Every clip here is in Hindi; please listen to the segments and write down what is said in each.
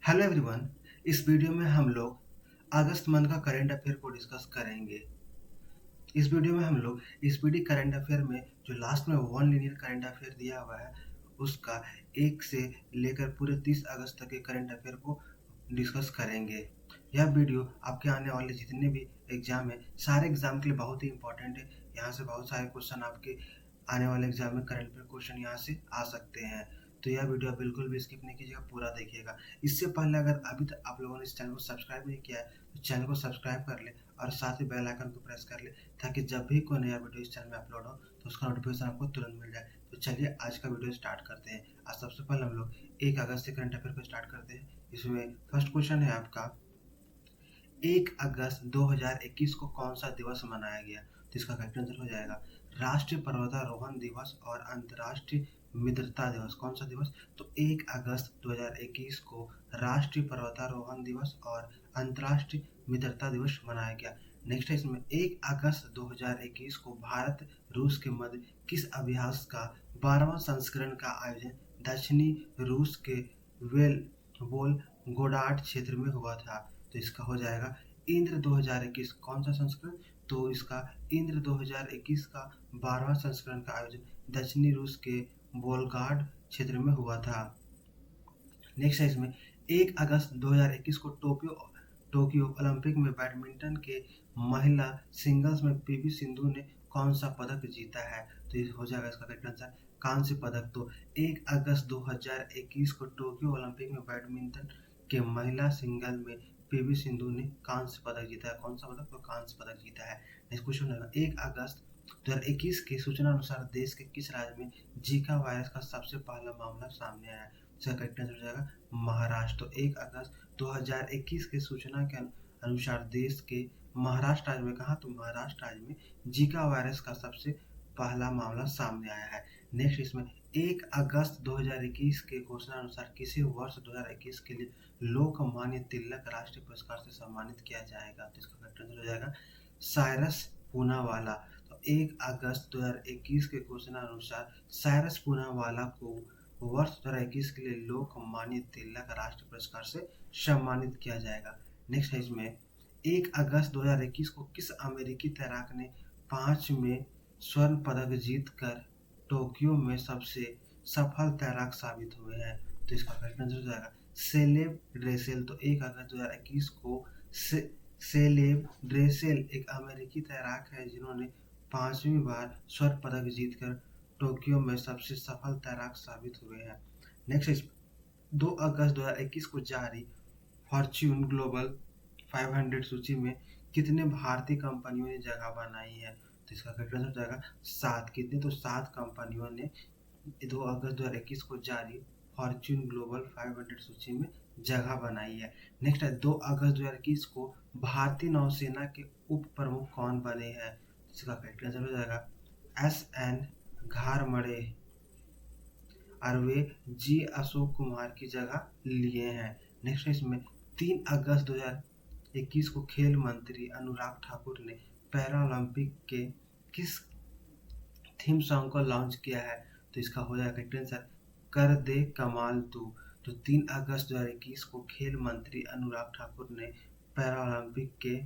Hello everyone. इस वीडियो में हम लोग अगस्त मंथ का करंट अफेयर को डिस्कस करेंगे। इस वीडियो में हम लोग स्पीडी करंट अफेयर में जो लास्ट में वन लीनियर करंट अफेयर दिया हुआ है उसका 1 से लेकर पूरे 30 अगस्त तक के करंट अफेयर को डिस्कस करेंगे। यह वीडियो आपके आने वाले जितने भी एग्जाम है सारे एग्जाम के लिए बहुत ही इंपॉर्टेंट है। यहाँ से बहुत सारे क्वेश्चन आपके आने वाले एग्जाम में करंट अफेयर क्वेश्चन यहाँ से आ सकते हैं। तो यह वीडियो आप बिल्कुल भी स्किप नहीं कीजिएगा, पूरा देखिएगा। इससे पहले अगर अभी तक आप लोगों ने इस चैनल को सब्सक्राइब नहीं किया है तो चैनल को सब्सक्राइब कर ले और साथ ही बेल आइकन को प्रेस कर ले ताकि जब भी कोई नया वीडियो इस चैनल में अपलोड हो तो उसका नोटिफिकेशन आपको तुरंत मिल जाए। तो चलिए आज का वीडियो स्टार्ट करते हैं। आज सबसे पहले हम लोग 1 अगस्त से करंट अफेयर को स्टार्ट करते हैं। इसमें फर्स्ट क्वेश्चन है आपका 1 अगस्त 2021 को कौन सा दिवस मनाया गया? तो इसका करेक्ट आंसर हो जाएगा राष्ट्रीय पर्वतारोहण दिवस और अंतर्राष्ट्रीय मित्रता दिवस। कौन सा दिवस? तो 1 अगस्त 2021 को राष्ट्रीय पर्वतारोहण दिवस और अंतर्राष्ट्रीय मित्रता दिवस मनाया गया। नेक्स्ट है इसमें 1 अगस्त 2021 को भारत रूस के मध्य किस अभ्यास का 12वां संस्करण का आयोजन दक्षिणी रूस के वेल गोडार्ड क्षेत्र में हुआ था? तो इसका हो जाएगा इंद्र 2021। कौन सा संस्करण? तो इसका इंद्र 2021 का 12वां संस्करण का आयोजन दक्षिणी रूस के वोलगार्ड क्षेत्र में हुआ था। नेक्स्ट है इसमें 1 अगस्त 2021 को टोक्यो ओलंपिक में बैडमिंटन के महिला सिंगल्स में पीवी सिंधु ने कौन सा पदक जीता है? तो ये हो जाएगा इसका करेक्ट आंसर कांस्य पदक। तो 1 अगस्त 2021 को टोक्यो ओलंपिक में बैडमिंटन के महिला सिंगल में पीवी सिंधु ने कांस्य पदक जीता है। कौन सा पदक? तो कांस्य पदक जीता है। नेक्स्ट क्वेश्चन है 1 अगस्त 2021 की सूचना अनुसार देश के किस राज्य में जीका वायरस का सबसे पहला मामला सामने आया? इसका करेक्ट आंसर हो जाएगा महाराष्ट्र। तो 1 अगस्त 2021 की सूचना के अनुसार देश के महाराष्ट्र राज्य में, कहा तो महाराष्ट्र राज्य में जीका वायरस का सबसे पहला मामला सामने आया है। नेक्स्ट इसमें 1 अगस्त 2021 के घोषणा अनुसार किसी वर्ष 2021 के लिए लोकमान्य तिलक राष्ट्रीय पुरस्कार से सम्मानित किया जाएगा? तो इसका करेक्ट आंसर हो जाएगा साइरस पूनावाला। तो 1 अगस्त 2021 के घोषणा अनुसार साइरस पूनावाला को वर्ष 2021 के लिए लोकमान्य तिलक राष्ट्रीय पुरस्कार से सम्मानित किया जाएगा। नेक्स्ट है इसमें 1 अगस्त 2021 को किस अमेरिकी तैराक ने 5 में स्वर्ण पदक जीतकर टोक्यो में सबसे सफल तैराक साबित हुए हैं? तो इसका करेक्ट आंसर हो जाएगा सेलेब ड्रेसेल। तो 1 अगस्त 2021 को सेलेब ड्रेसेल एक अमेरिकी तैराक है जिन्होंने 5वीं बार स्वर्ण पदक जीतकर टोक्यो में सबसे सफल तैराक साबित हुए हैं। नेक्स्ट 2 अगस्त 2021 को जारी फॉर्च्यून ग्लोबल 500 सूची में कितने भारतीय कंपनियों ने जगह बनाई है? तो इसका करेक्ट आंसर हो जाएगा 7। कितने? तो 7 कंपनियों ने 2 अगस्त 2021 को जारी फॉर्च्यून ग्लोबल 500 सूची में जगह बनाई है। नेक्स्ट है 2 अगस्त 2021 को भारतीय नौसेना के उप प्रमुख कौन बने हैं? इसका करेक्ट आंसर हो जाएगा SN घारमड़े और वे जी अशोक कुमार की जगह लिए हैं। नेक्स्ट इसमें 3 अगस्त 2021 को खेल मंत्री अनुराग ठाकुर ने पैरालंपिक के किस थीम सॉन्ग को लॉन्च किया है? तो इसका हो जाएगा करेक्ट आंसर कर दे कमाल तू। तो 3 अगस्त 2021 को खेल मंत्री अनुराग ठाकुर ने पैरालंपिक के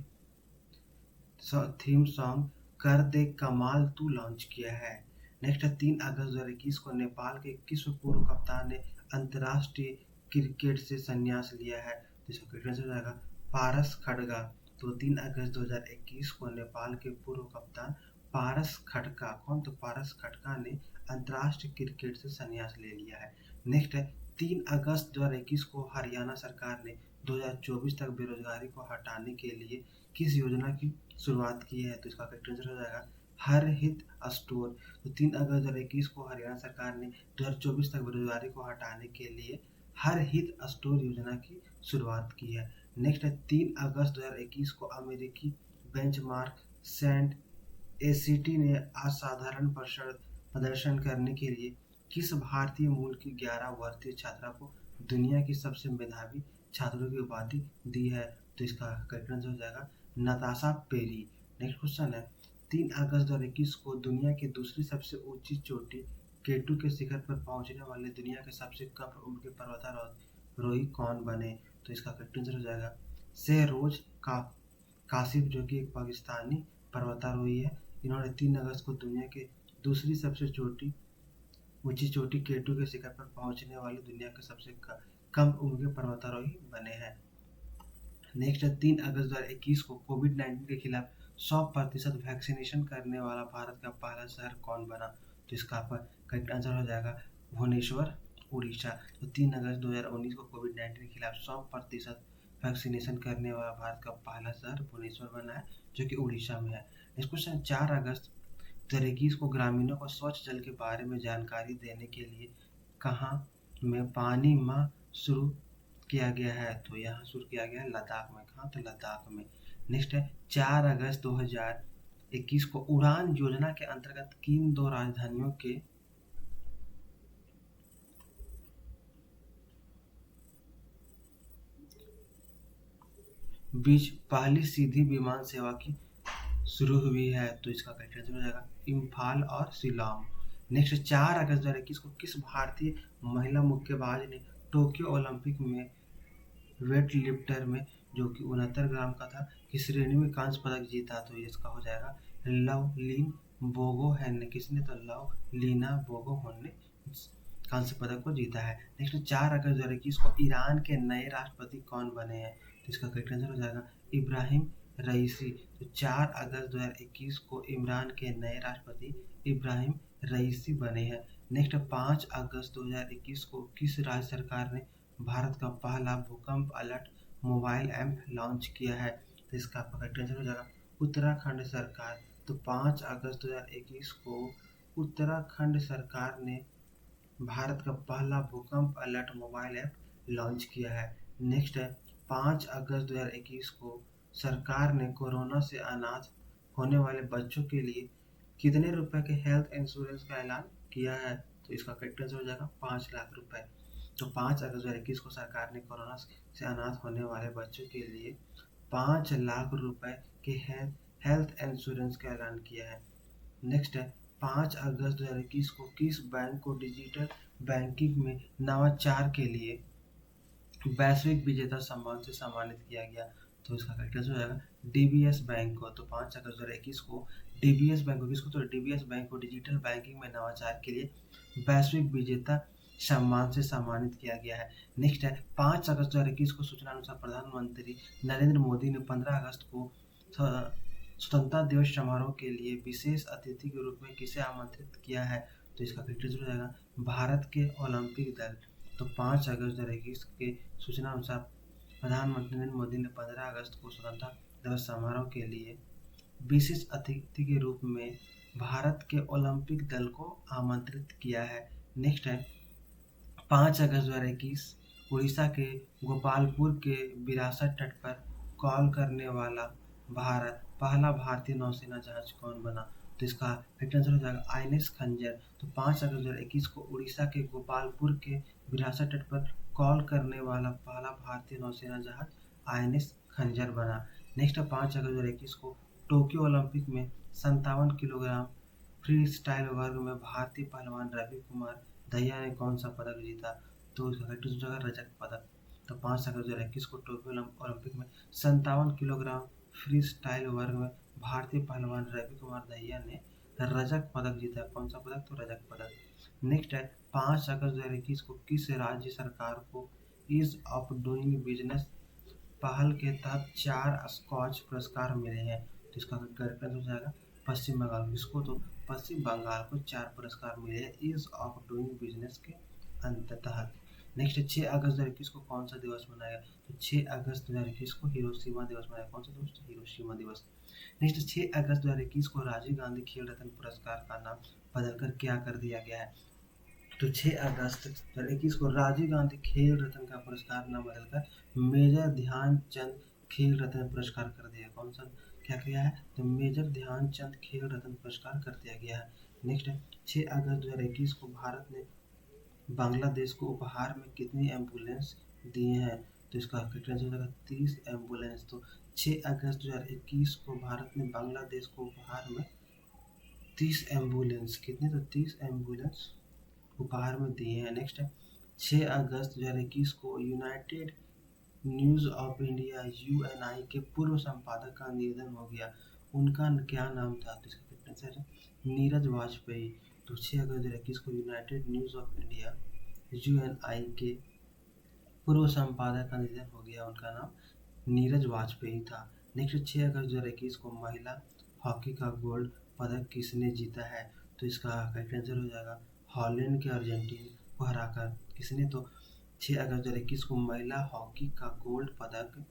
थीम सॉन्ग कर दे कमाल तू लॉन्च किया है। नेक्स्ट है 3 अगस्त 2021 को नेपाल के किस पूर्व कप्तान ने अंतर्राष्ट्रीय क्रिकेट से संन्यास लिया है? तो इसका करेक्ट आंसर हो जाएगा पारस खड़गा। तो 3 अगस्त 2021 को नेपाल के पूर्व कप्तान पारस खड़का, कौन? तो पारस खड़का ने अंतर्राष्ट्रीय क्रिकेट से संन्यास ले लिया है। नेक्स्ट है 3 अगस्त 2021 को हरियाणा सरकार ने 2024 तक बेरोजगारी को हटाने के लिए किस योजना की शुरुआत की है? तो इसका करेक्ट आंसर हो जाएगा हर हित स्टोर। तो 3 अगस्त 2021 को हरियाणा सरकार ने 2024 तक बेरोजगारी को हटाने के लिए हर हित स्टोर योजना की शुरुआत की है। नेक्स्ट है 3 अगस्त 2021 को अमेरिकी बेंचमार्क सेंट एसीटी ने असाधारण प्रदर्शन करने के लिए किस भारतीय मूल की 11 वर्षीय छात्रा को दुनिया की सबसे मेधावी छात्रों की उपाधि दी है? तो इसका करेक्ट आंसर हो जाएगा नताशा पेरी। नेक्स्ट क्वेश्चन है 3 अगस्त 2021 को दुनिया की दूसरी सबसे ऊंची चोटी केटू के शिखर पर पहुंचने वाले दुनिया के सबसे कम उम्र के पर्वतारोही रोही कौन बने? तो इसका करेक्ट आंसर हो जाएगा शेहरोज का कासिफ, जो कि एक पाकिस्तानी पर्वतारोही है। इन्होंने 3 अगस्त को दुनिया के दूसरी सबसे ऊंची चोटी केटू के शिखर पर पहुंचने वाले दुनिया के सबसे कम उम्र के पर्वतारोही बने हैं। नेक्स्ट है 3 अगस्त 2021 को कोविड-19 के खिलाफ 100% वैक्सीनेशन करने वाला भारत का पहला शहर कौन बना? तो इसका करेक्ट आंसर हो जाएगा भुवनेश्वर, उड़ीसा। तो 3 अगस्त 2019 को कोविड-19 के खिलाफ 100% वैक्सीनेशन करने वाला भारत का पहला शहर भुवनेश्वर बना है, जो कि उड़ीसा में है। नेक्स्ट क्वेश्चन 4 अगस्त 2021 को ग्रामीणों को स्वच्छ जल के बारे में जानकारी देने के लिए कहाँ में पानी माह शुरू किया गया है? तो यहाँ शुरू किया गया है लद्दाख में। कहाँ? तो लद्दाख में। नेक्स्ट है 4 अगस्त 2021 को उड़ान योजना के अंतर्गत किन 2 राजधानियों के बीच पहली सीधी विमान सेवा की शुरू हुई है? तो इसका करेक्ट आंसर हो जाएगा इम्फाल और शिलोंग। नेक्स्ट 4 अगस्त 2021 को किस भारतीय महिला मुक्केबाज ने टोक्यो ओलंपिक में वेट लिफ्टर में, जो कि 69 ग्राम का था, की श्रेणी में कांस्य पदक जीता? तो इसका हो जाएगा लवलीन बोगोहेन ने। किसने? तो लवलीना बोगोहेन ने कांस्य पदक को जीता है। नेक्स्ट 4 अगस्त 2021 को ईरान के नए राष्ट्रपति कौन बने हैं? तो इसका करेक्ट आंसर हो जाएगा इब्राहिम रईसी। तो 4 अगस्त 2021 को ईरान के नए राष्ट्रपति इब्राहिम रईसी बने हैं। नेक्स्ट 5 अगस्त 2021 को किस राज्य सरकार ने भारत का पहला भूकंप अलर्ट मोबाइल ऐप लॉन्च किया है? तो इसका करेक्ट आंसर हो जाएगा उत्तराखंड सरकार। तो 5 अगस्त 2021 को उत्तराखंड सरकार ने भारत का पहला भूकंप अलर्ट मोबाइल ऐप लॉन्च किया है। नेक्स्ट है 5 अगस्त 2021 को सरकार ने कोरोना से अनाथ होने वाले बच्चों के लिए कितने रुपए के हेल्थ इंश्योरेंस का ऐलान किया है? तो इसका करेक्ट आंसर हो जाएगा 5 लाख रुपए। तो 5 अगस्त 2021 को सरकार ने कोरोना से अनाथ होने वाले बच्चों के लिए 5 लाख रुपए के हेल्थ इंश्योरेंस का ऐलान किया है। नेक्स्ट है 5 अगस्त 2021 को किस बैंक को डिजिटल बैंकिंग में नवाचार के लिए वैश्विक विजेता सम्मान से सम्मानित किया गया? तो इसका करेक्ट आंसर हो जाएगा डीबीएस बैंक को। तो 5 अगस्त 2021 को डीबीएस बैंक को किसको? तो डीबीएस बैंक को डिजिटल बैंकिंग में नवाचार के लिए वैश्विक विजेता सम्मान से सम्मानित किया गया है। नेक्स्ट है 5 अगस्त 2021 को सूचना अनुसार प्रधानमंत्री नरेंद्र मोदी ने 15 अगस्त को स्वतंत्रता दिवस समारोह के लिए विशेष अतिथि के रूप में किसे आमंत्रित किया है? तो इसका करेक्ट आंसर हो जाएगा भारत के ओलंपिक दल। तो 5 अगस्त 2021 के सूचना अनुसार प्रधानमंत्री नरेंद्र मोदी ने 15 अगस्त को स्वतंत्रता दिवस समारोह के लिए विशेष अतिथि के रूप में भारत के ओलंपिक दल को आमंत्रित किया है। नेक्स्ट है 5 अगस्त 2021 उड़ीसा के गोपालपुर के विरासत तट पर कॉल करने वाला पहला भारतीय नौसेना जहाज कौन बना? तो इसका करेक्ट आंसर हो जाएगा आईएनएस खंजर। तो 5 अगस्त 2021 को उड़ीसा के गोपालपुर के विरासत तट पर कॉल करने वाला पहला भारतीय नौसेना जहाज आईएनएस खंजर बना। नेक्स्ट 5 अगस्त 2021 को टोक्यो ओलंपिक में 57 किलोग्राम फ्री स्टाइल वर्ग में भारतीय पहलवान रवि कुमार दहिया ने कौन सा पदक जीता? तो इसका करेक्ट आंसर हो जाएगा रजत पदक। तो 5 अगस्त 2021 को टोक्यो ओलंपिक में 57 किलोग्राम फ्री स्टाइल वर्ग में भारतीय पहलवान रवि कुमार दहिया ने रजत पदक जीता। कौन सा पदक? तो रजत पदक। नेक्स्ट है 5 अगस्त 2021 को किस राज्य सरकार को ईज ऑफ डूइंग बिजनेस पहल के तहत 4 स्कॉच पुरस्कार मिले हैं? तो इसका करेक्ट आंसर हो जाएगा पश्चिम बंगाल। किसको? तो पश्चिम बंगाल को 4 पुरस्कार मिले हैं ईज ऑफ डूइंग बिजनेस के तहत। नेक्स्ट 6 अगस्त 2021 को कौन सा दिवस मनाया? तो 6 अगस्त 2021 को हिरोशिमा दिवस मनाया। कौन सा दिवस? हिरोशिमा दिवस। नेक्स्ट 6 अगस्त 2021 को राजीव गांधी खेल रत्न पुरस्कार का नाम बदलकर क्या कर दिया गया है? तो 6 अगस्त 2021 को राजीव गांधी खेल रत्न का पुरस्कार नाम बदलकर मेजर ध्यानचंद खेल रत्न पुरस्कार कर दिया। कौन सा क्या किया है? तो मेजर ध्यानचंद खेल रत्न पुरस्कार कर दिया गया है। नेक्स्ट 6 अगस्त 2021 को भारत ने बांग्लादेश को उपहार में कितनी एम्बुलेंस दिए हैं? तो इसका करेक्ट आंसर हो जाएगा 30 एम्बुलेंस। तो 6 अगस्त 2021 को भारत ने बांग्लादेश को उपहार में 30 एम्बुलेंस, कितने? तो 30 एम्बुलेंस उपहार में दिए हैं। नेक्स्ट है 6 अगस्त 2021 को United news of India Uni के पूर्व संपादक का निधन हो गया। उनका क्या नाम था? तो इसका करेक्ट आंसर है नीरज वाजपेयी। तो 6 अगस्त 2021 को United news of India Uni के पूर्व संपादक का निधन हो गया। उनका नाम नीरज वाजपेयी था। नेक्स्ट 6 अगस्त 2021 को महिला हॉकी का गोल्ड पदक किसने जीता है? तो इसका करेक्ट आंसर हो जाएगा हॉलैंड के अर्जेंटीना को हराकर। किसने? तो 6 अगस्त 2021 को महिला हॉकी का गोल्ड पदक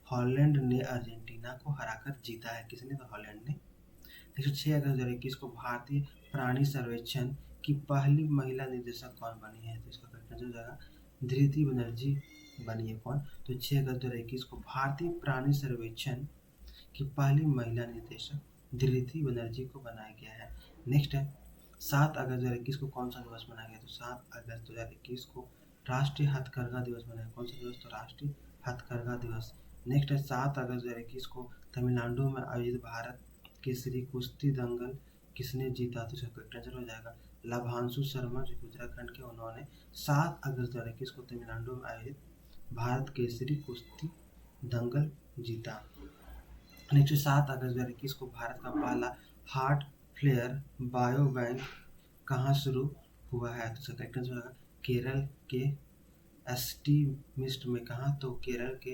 हॉलैंड ने अर्जेंटीना को हराकर जीता है। किसने? तो हॉलैंड ने। नेक्स्ट 6 अगस्त 2021 को भारतीय प्राणी सर्वेक्षण की पहली महिला निदेशक कौन बनी है? तो इसका करेक्ट आंसर हो जाएगा धृति बनर्जी बनी है। कौन? तो 6 अगस्त 2021 को भारतीय प्राणी सर्वेक्षण की पहली महिला निदेशक धृति बनर्जी को बनाया गया है। नेक्स्ट है 7 अगस्त 2021 को कौन सा दिवस मनाया गया? तो 7 अगस्त 2021 को राष्ट्रीय हथकरघा दिवस मनाया। कौन सा दिवस? तो राष्ट्रीय हथकरघा दिवस। नेक्स्ट है 7 अगस्त 2021 को तमिलनाडु में आयोजित भारत केसरी कुश्ती दंगल किसने जीता? तो इसका करेक्ट आंसर हो जाएगा लाभांशु शर्मा, जो उत्तराखंड के। उन्होंने 7 अगस्त 2021 को तमिलनाडु में आयोजित भारत केसरी कुश्ती दंगल जीता। नेक्स्ट 7 अगस्त 2021 को भारत का पहला हार्ट फ्लेयर बायो बैंक कहाँ शुरू हुआ है? तो इसका करेक्ट आंसर होगा केरल के एस्टीमिस्ट में। कहाँ? तो केरल के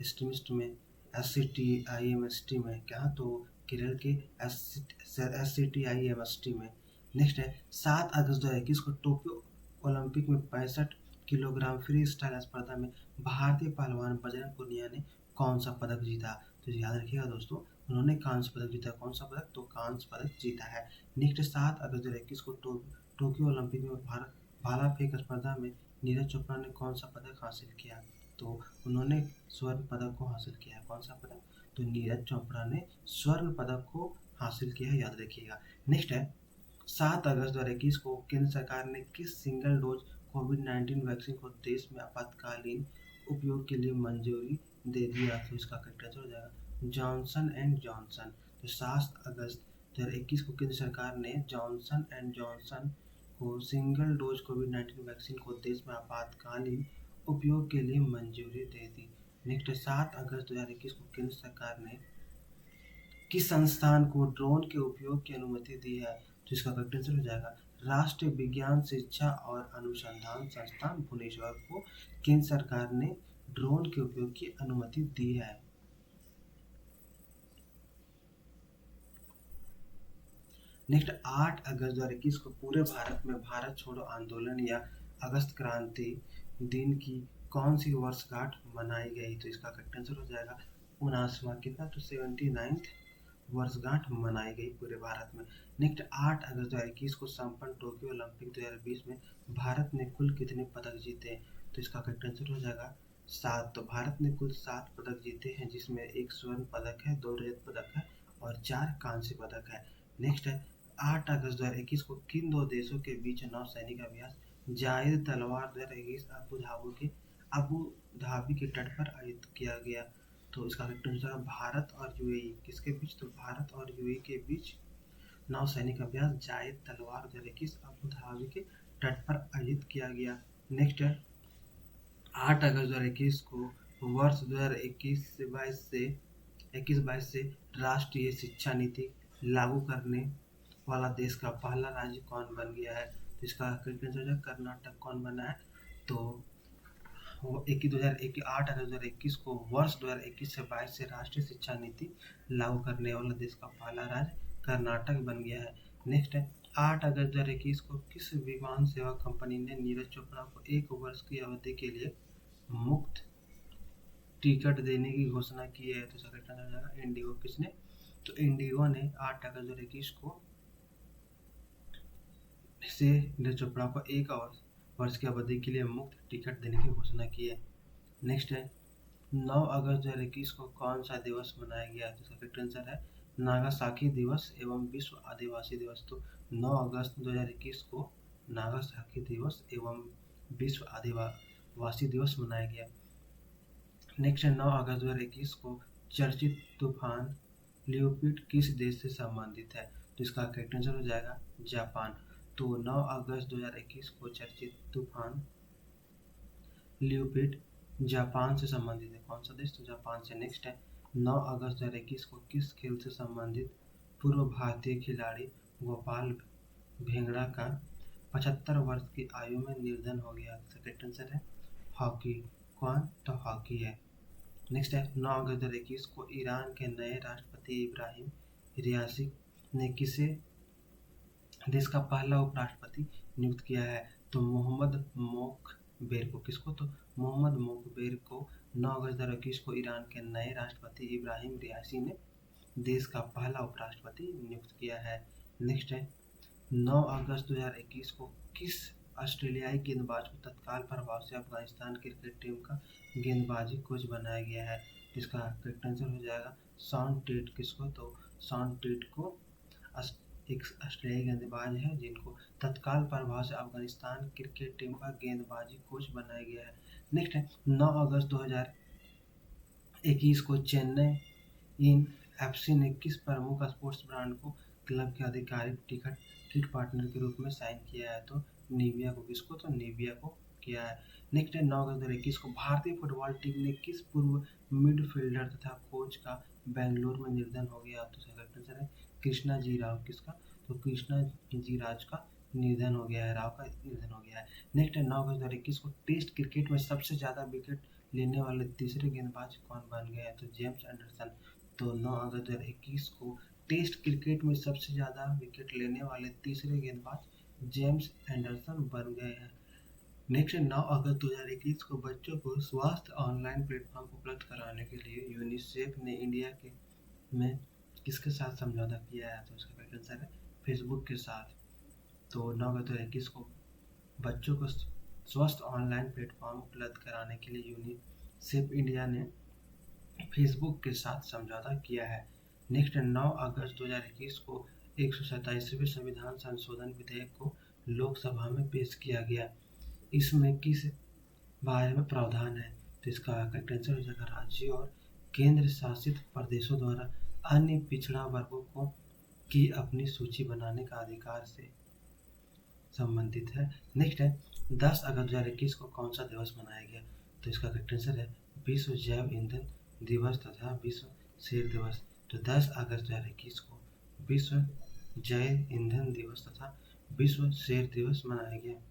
एस्टीमिस्ट में, SCTIMST में। कहाँ? तो केरल के SCTIMST में। नेक्स्ट है 7 अगस्त 2021 को टोक्यो ओलंपिक में 65 किलोग्राम फ्री स्टाइल स्पर्धा में भारतीय पहलवान बजरंग पुनिया ने कौन सा पदक जीता? तो याद रखिएगा दोस्तों, उन्होंने कांस्य पदक जीता। कौन सा पदक? तो कांस्य पदक जीता है। नेक्स्ट 7 अगस्त 2021 को टोक्यो ओलंपिक में भाला फेंक स्पर्धा में नीरज चोपड़ा ने कौन सा पदक हासिल किया? तो उन्होंने स्वर्ण पदक को हासिल किया है। कौन सा पदक? तो नीरज चोपड़ा ने स्वर्ण पदक को हासिल किया है, याद रखिएगा। नेक्स्ट है 7 अगस्त 2021 को केंद्र सरकार ने किस सिंगल डोज कोविड-19 वैक्सीन को देश में आपातकालीन उपयोग के लिए मंजूरी दे दिया? तो इसका करेक्ट आंसर हो जाएगा जॉनसन एंड जॉनसन। तो 7 अगस्त 2021 को केंद्र सरकार ने जॉनसन एंड जॉनसन को सिंगल डोज कोविड-19 वैक्सीन को देश में आपातकालीन उपयोग के लिए मंजूरी दे दी। नेक्स्ट 7 अगस्त 2021 को केंद्र सरकार ने किस संस्थान को ड्रोन के उपयोग की अनुमति दी है? तो इसका करेक्ट आंसर हो जाएगा राष्ट्रीय विज्ञान शिक्षा और अनुसंधान संस्थान भुवनेश्वर को केंद्र सरकार ने ड्रोन के उपयोग की अनुमति दी है। नेक्स्ट 8 अगस्त 2021 को पूरे भारत में भारत छोड़ो आंदोलन या अगस्त क्रांति दिन की कौन सी वर्षगांठ मनाई गई? तो इसका करेक्ट आंसर हो जाएगा 79वां। कितना? तो 79th वर्षगांठ मनाई गई पूरे भारत में। नेक्स्ट 8 अगस्त 2021 को संपन्न टोक्यो ओलंपिक 2020 में भारत ने कुल कितने पदक जीते? तो इसका करेक्ट आंसर हो जाएगा 7। तो भारत ने कुल 7 पदक जीते हैं, जिसमें 1 स्वर्ण पदक है, 2 रजत पदक है और 4 कांस्य पदक है। नेक्स्ट है 8 अगस्त 2021 को किन दो देशों के बीच नौसैनिक अभ्यास जायद तलवार 2021 अबू धाबी के तट पर आयोजित किया गया? तो इसका करेक्ट आंसर भारत और यूएई। किसके बीच? तो भारत और यूएई के बीच नौसैनिक अभ्यास जायद तलवार 2021 अबू धाबी के तट पर आयोजित किया गया। नेक्स्ट है 8 अगस्त 2021 को वर्ष 2021-22 से राष्ट्रीय शिक्षा नीति लागू करने वाला देश का पहला राज्य कौन बन गया है? तो इसका करेक्ट आंसर कर्नाटक। कौन बना है? तो वो 8 अगस्त 2021 को वर्ष 2021 से 22 से राष्ट्रीय शिक्षा नीति लागू करने वाला देश का पहला राज्य कर्नाटक बन गया है। नेक्स्ट है 8 अगस्त 2021 को किस विमान सेवा कंपनी ने नीरज चोपड़ा को 1 वर्ष की अवधि के लिए मुफ्त टिकट देने की घोषणा की है? तो इसका करेक्ट आंसर हो जाएगा इंडिगो। किसने? तो इंडिगो ने 8 अगस्त 2021 को से नीरज चोपड़ा को 1 वर्ष की अवधि के लिए मुफ्त टिकट देने की घोषणा की है। नेक्स्ट है 9 अगस्त 2021 को कौन सा दिवस मनाया गया? तो इसका करेक्ट आंसर है नागासाकी दिवस एवं विश्व आदिवासी दिवस। तो 9 अगस्त 2021 को नागासाकी दिवस एवं विश्व आदिवासी दिवस मनाया गया। नेक्स्ट है 9 अगस्त 2021 को चर्चित तूफान लियोपिड किस देश से संबंधित है? तो इसका करेक्ट आंसर हो जाएगा जापान। तो 9 अगस्त 2021 को चर्चित तूफान लियोपिड जापान से संबंधित है। कौन सा देश? तो जापान से। नेक्स्ट है 9 अगस्त 2021 को किस खेल से संबंधित पूर्व भारतीय खिलाड़ी गोपाल भेंगड़ा का 75 वर्ष की आयु में निधन हो गया? करेक्ट आंसर है हॉकी। कौन? तो हॉकी है। नेक्स्ट है 9 अगस्त 2021 को ईरान के नए राष्ट्रपति इब्राहिम रियासी ने किसे देश का पहला उपराष्ट्रपति नियुक्त किया है? तो मोहम्मद मोकबेर को। किसको? तो मोहम्मद मोकबेर को 9 अगस्त 2021 को ईरान के नए राष्ट्रपति इब्राहिम रियासी ने देश का पहला उपराष्ट्रपति नियुक्त किया है। नेक्स्ट है 9 अगस्त 2021 को किस ऑस्ट्रेलियाई गेंदबाज को तत्काल प्रभाव से अफगानिस्तान क्रिकेट टीम का गेंदबाजी कोच बनाया गया है? इसका करेक्ट आंसर हो जाएगा शॉन टेट। किसको? तो शॉन टेट को एक ऑस्ट्रेलियाई गेंदबाज है जिनको तत्काल प्रभाव से अफगानिस्तान क्रिकेट टीम का गेंदबाजी कोच बनाया गया है। नेक्स्ट है 9 अगस्त 2021 को चेन्नई इन एफसी ने किस प्रमुख स्पोर्ट्स ब्रांड को क्लब के आधिकारिक किट पार्टनर के रूप में साइन किया है? तो निविया को। किसको? तो निविया को किया है। नेक्स्ट है 9 अगस्त 2021 को भारतीय फुटबॉल टीम ने किस पूर्व मिडफील्डर तथा कोच का बेंगलोर में निधन हो गया? तो करेक्ट आंसर है कृष्णा जी राव। किसका? तो कृष्णा जी राज का निधन हो गया है, राव का निधन हो गया है। नेक्स्ट है 9 अगस्त 2021 को टेस्ट क्रिकेट में सबसे ज्यादा विकेट लेने वाले तीसरे गेंदबाज कौन बन गए हैं? तो जेम्स एंडरसन। तो 9 अगस्त 2021 को टेस्ट क्रिकेट में सबसे ज्यादा विकेट लेने वाले तीसरे गेंदबाज जेम्स एंडरसन बन गए हैं। नेक्स्ट 9 अगस्त 2021 को बच्चों को स्वास्थ्य ऑनलाइन प्लेटफॉर्म उपलब्ध कराने के लिए यूनिसेफ ने इंडिया के में किसके साथ समझौता किया है? तो इसका करेक्ट आंसर है फेसबुक के साथ। तो 9 अगस्त 2021 को बच्चों को स्वस्थ ऑनलाइन प्लेटफॉर्म उपलब्ध कराने के लिए यूनिसेफ इंडिया ने फेसबुक के साथ समझौता किया है। नेक्स्ट 9 अगस्त 2021 को 127वें संविधान संशोधन विधेयक को लोकसभा में पेश किया गया। इसमें किस बारे में प्रावधान है? तो इसका करेक्ट आंसर हो जाएगा राज्यों और केंद्र शासित प्रदेशों द्वारा अन्य पिछड़ा वर्गों को की अपनी सूची बनाने का अधिकार से संबंधित है। नेक्स्ट है 10 अगस्त 2021 को कौन सा दिवस मनाया गया? तो इसका करेक्ट आंसर है विश्व जैव ईंधन दिवस तथा विश्व शेर दिवस। तो 10 अगस्त 2021 को विश्व जैव ईंधन दिवस तथा विश्व शेर दिवस मनाया गया।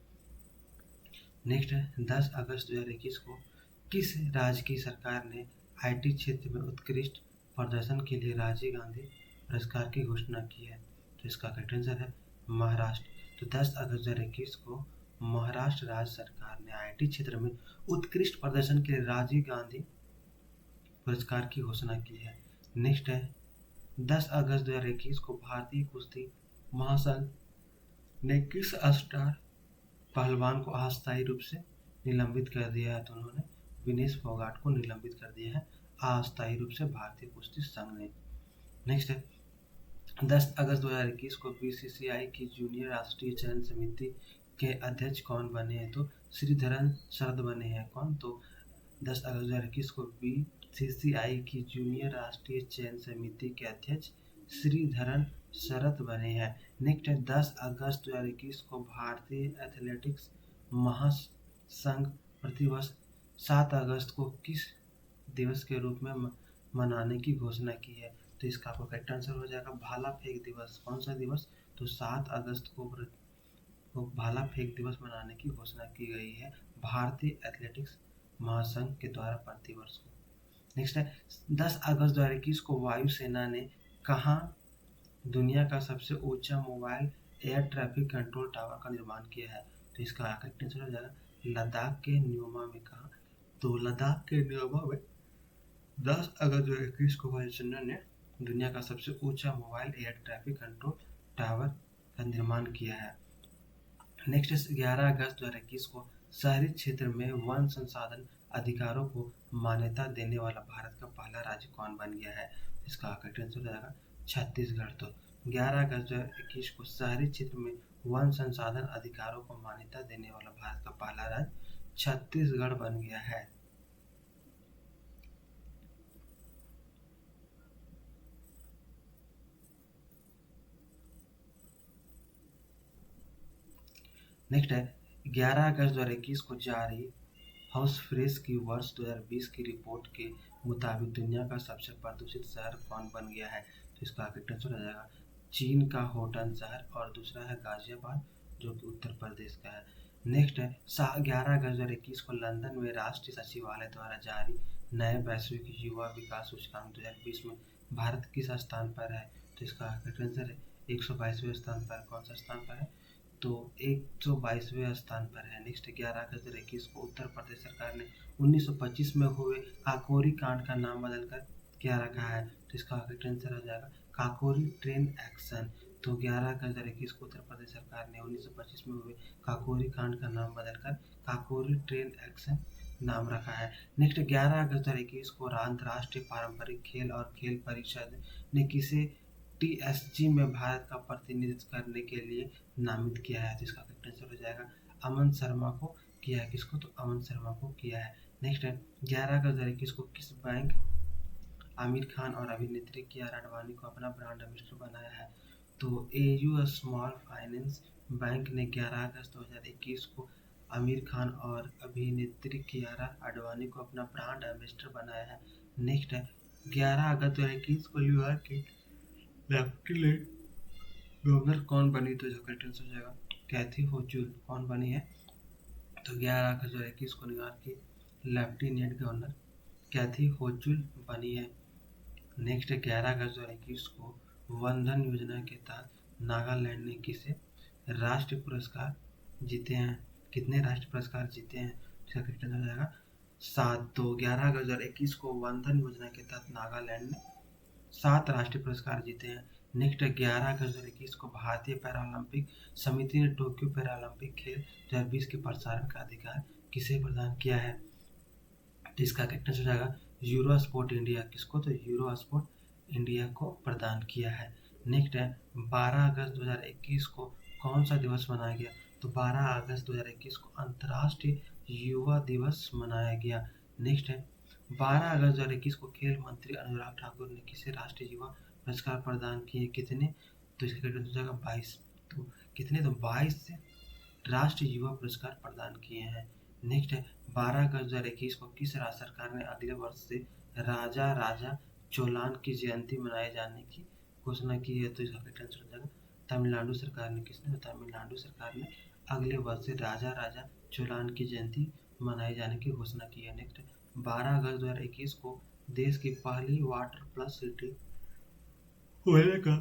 नेक्स्ट है 10 अगस्त 2021 को किस राज्य की सरकार ने आईटी क्षेत्र में उत्कृष्ट प्रदर्शन के लिए राजीव गांधी पुरस्कार की घोषणा की है? तो इसका करेक्ट आंसर है महाराष्ट्र। तो 10 अगस्त 2021 को महाराष्ट्र राज्य सरकार ने आईटी क्षेत्र में उत्कृष्ट प्रदर्शन के लिए राजीव गांधी पुरस्कार की घोषणा की है। नेक्स्ट है 10 अगस्त 2021 को भारतीय कुश्ती महासंघ ने किस स्टार पहलवान को अस्थायी रूप से निलंबित कर दिया है? तो उन्होंने विनेश फोगाट को निलंबित कर दिया है अस्थायी रूप से भारतीय कुश्ती संघ ने। नेक्स्ट है 10 अगस्त 2021 को बीसीसीआई की जूनियर राष्ट्रीय चयन समिति के अध्यक्ष कौन बने हैं? तो श्रीधरन शरद बने हैं। कौन? तो 10 अगस्त 2021 को बीसीसीआई की जूनियर राष्ट्रीय चयन समिति के अध्यक्ष श्रीधरन शरद बने हैं। नेक्स्ट है 10 अगस्त 2021 को भारतीय एथलेटिक्स महासंघ प्रतिवर्ष 7 अगस्त को किस दिवस के रूप में मनाने की घोषणा की है? तो इसका आपको करेक्ट आंसर हो जाएगा भाला फेंक दिवस। कौन सा दिवस? तो 7 अगस्त को भाला फेंक दिवस मनाने की घोषणा की गई है भारतीय एथलेटिक्स महासंघ के द्वारा प्रतिवर्ष को। नेक्स्ट है 10 अगस्त 2021 को वायुसेना ने कहाँ दुनिया का सबसे ऊंचा mobile air traffic control tower का निर्माण किया है? तो इसका करेक्ट आंसर हो जाएगा लद्दाख के न्योमा में। कहा? तो लद्दाख के न्योमा में 10 अगस्त 2021 को वायुसेना ने दुनिया का सबसे ऊंचा mobile air traffic control tower का निर्माण किया है। नेक्स्ट 11 अगस्त 2021 को शहरी क्षेत्र में वन संसाधन अधिकारों को मान्यता देने वाला भारत का पहला राज्य कौन बन गया है? इसका करेक्ट आंसर हो जाएगा छत्तीसगढ़। तो 11 अगस्त 2021 को शहरी क्षेत्र में वन संसाधन अधिकारों को मान्यता देने वाला भारत का पहला राज्य छत्तीसगढ़ बन गया है। नेक्स्ट है 11 अगस्त 2021 को जारी हाउस फ्रेश की वर्ष 2020 की रिपोर्ट के मुताबिक दुनिया का सबसे प्रदूषित शहर कौन बन गया है? तो इसका आंसर हो जाएगा चीन का होटन शहर और दूसरा है गाजियाबाद जो कि उत्तर प्रदेश का है। नेक्स्ट है 11 अगस्त 2021 को लंदन में राष्ट्रीय सचिवालय द्वारा जारी नए वैश्विक युवा विकास सूचकांक 2020 में भारत किस स्थान पर है? तो इसका आंसर है 122वें स्थान पर। कौन सा स्थान पर है? तो 122वें स्थान पर है। नेक्स्ट 11 अगस्त 2021 को उत्तर प्रदेश सरकार ने 1925 में हुए काकोरी कांड का नाम बदलकर क्या रखा है? तो इसका आंसर हो जाएगा काकोरी ट्रेन एक्शन। तो 11 अगस्त 2021 को उत्तर प्रदेश सरकार ने 1925 में हुए काकोरी कांड का नाम बदलकर काकोरी ट्रेन एक्शन नाम रखा है। नेक्स्ट 11 अगस्त 2021 को अंतर्राष्ट्रीय पारंपरिक खेल और खेल परिषद ने किसे टीएसजी में भारत का प्रतिनिधित्व करने के लिए नामित किया है? तो इसका करेक्ट आंसर हो जाएगा अमन शर्मा को किया है। किसको? तो अमन शर्मा को किया है। नेक्स्ट है 11 अगस्त 2021 को किस बैंक आमिर खान और अभिनेत्री कियारा आडवाणी को अपना ब्रांड एम्बेसडर बनाया है? तो एयू स्मॉल फाइनेंस बैंक ने 11 अगस्त 2021 को आमिर खान और अभिनेत्री कियारा आडवाणी को अपना ब्रांड एम्बेसडर बनाया है। नेक्स्ट है 11 अगस्त 2021 को न्यूयॉर्क के लेफ्टिनेंट गवर्नर कौन बनी? तो इसका करेक्ट आंसर हो जाएगा कैथी होचुल कौन बनी है? तो 11 अगस्त 2021 को न्यूयॉर्क की लेफ्टिनेंट गवर्नर कैथी होचुल बनी है। नेक्स्ट 11 अगस्त 2021 को वंदन योजना के तहत नागालैंड ने किसे राष्ट्रीय पुरस्कार जीते हैं? कितने राष्ट्रीय पुरस्कार जीते हैं? इसका करेक्ट आंसर हो जाएगा 7। तो 11 अगस्त 2021 को वंदन योजना के तहत नागालैंड ने 7 राष्ट्रीय पुरस्कार जीते हैं। नेक्स्ट 11 अगस्त 2021 को भारतीय पैरालंपिक समिति ने टोक्यो पैरालंपिक खेल 2020 के प्रसारण का अधिकार किसे प्रदान किया है? तो इसका करेक्ट आंसर हो जाएगा यूरो स्पोर्ट इंडिया। किसको? तो यूरो स्पोर्ट इंडिया को प्रदान किया है। नेक्स्ट है 12 अगस्त 2021 को कौन सा दिवस मनाया गया? तो 12 अगस्त 2021 को अंतर्राष्ट्रीय युवा दिवस मनाया गया। नेक्स्ट है 12 अगस्त 2021 को खेल मंत्री अनुराग ठाकुर ने किसे राष्ट्रीय युवा पुरस्कार प्रदान किए? कितने? तो इसका करेक्ट आंसर हो जाएगा 22। तो कितने? तो 22 राष्ट्रीय युवा पुरस्कार प्रदान किए हैं। नेक्स्ट है 12 अगस्त 2021 को किस राज्य सरकार ने अगले वर्ष से राजा राजा चोलान की जयंती मनाए जाने की घोषणा की है? तो इसका करेक्ट आंसर हो जाएगा तमिलनाडु सरकार ने। किसने? तो तमिलनाडु सरकार ने अगले वर्ष से राजा राजा चोलान की जयंती मनाए जाने की घोषणा की है। नेक्स्ट 12 अगस्त 2021 को देश की पहली वाटर प्लस सिटी होने का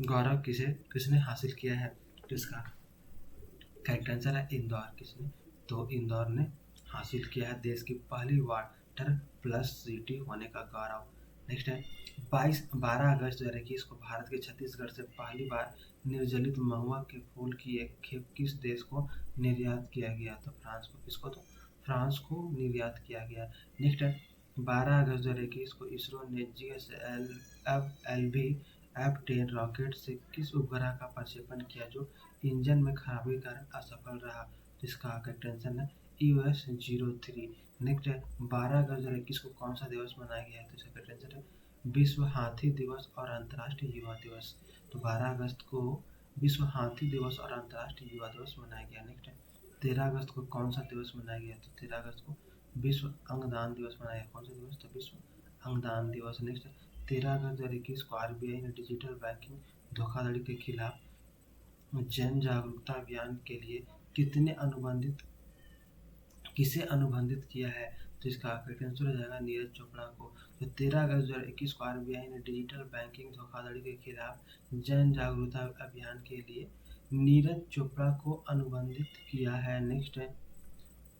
गौरव किसने हासिल किया है? तो इसका करेक्ट आंसर है इंदौर। किसने? तो इंदौर ने हासिल किया है देश की पहली वाटर प्लस सिटी होने का गौरव। नेक्स्ट है 12 अगस्त 2021 को भारत के छत्तीसगढ़ से पहली बार निर्जलित महुआ के फूल की एक खेप किस देश को निर्यात किया गया? तो फ्रांस को। किसको? तो फ्रांस को निर्यात किया गया। नेक्स्ट है 12 अगस्त 2021 को इसरो ने GSLV F-10 रॉकेट से किस उपग्रह का प्रक्षेपण किया जो इंजन में खराबी के कारण असफल रहा? तो इसका करेक्ट आंसर है US-03। नेक्स्ट है 12 अगस्त 2021 को कौन सा दिवस मनाया गया है? तो इसका करेक्ट आंसर है विश्व हाथी दिवस और अंतर्राष्ट्रीय युवा दिवस। तो 12 अगस्त को विश्व हाथी दिवस और अंतर्राष्ट्रीय युवा दिवस मनाया गया। नेक्स्ट है 13 अगस्त को कौन सा दिवस मनाया गया? तो 13 अगस्त को विश्व अंगदान दिवस मनाया गया। कौन सा दिवस? तो विश्व अंगदान दिवस। नेक्स्ट 13 अगस्त 2021 को RBI ने डिजिटल बैंकिंग धोखाधड़ी के खिलाफ जन जागरूकता अभियान के लिए किसे अनुबंधित किया है? तो इसका करेक्ट आंसर हो जाएगा नीरज चोपड़ा को। तो 13 अगस्त 2021 को RBI ने डिजिटल बैंकिंग धोखाधड़ी के खिलाफ जन जागरूकता अभियान के लिए नीरज चोपड़ा को अनुबंधित किया है। नेक्स्ट है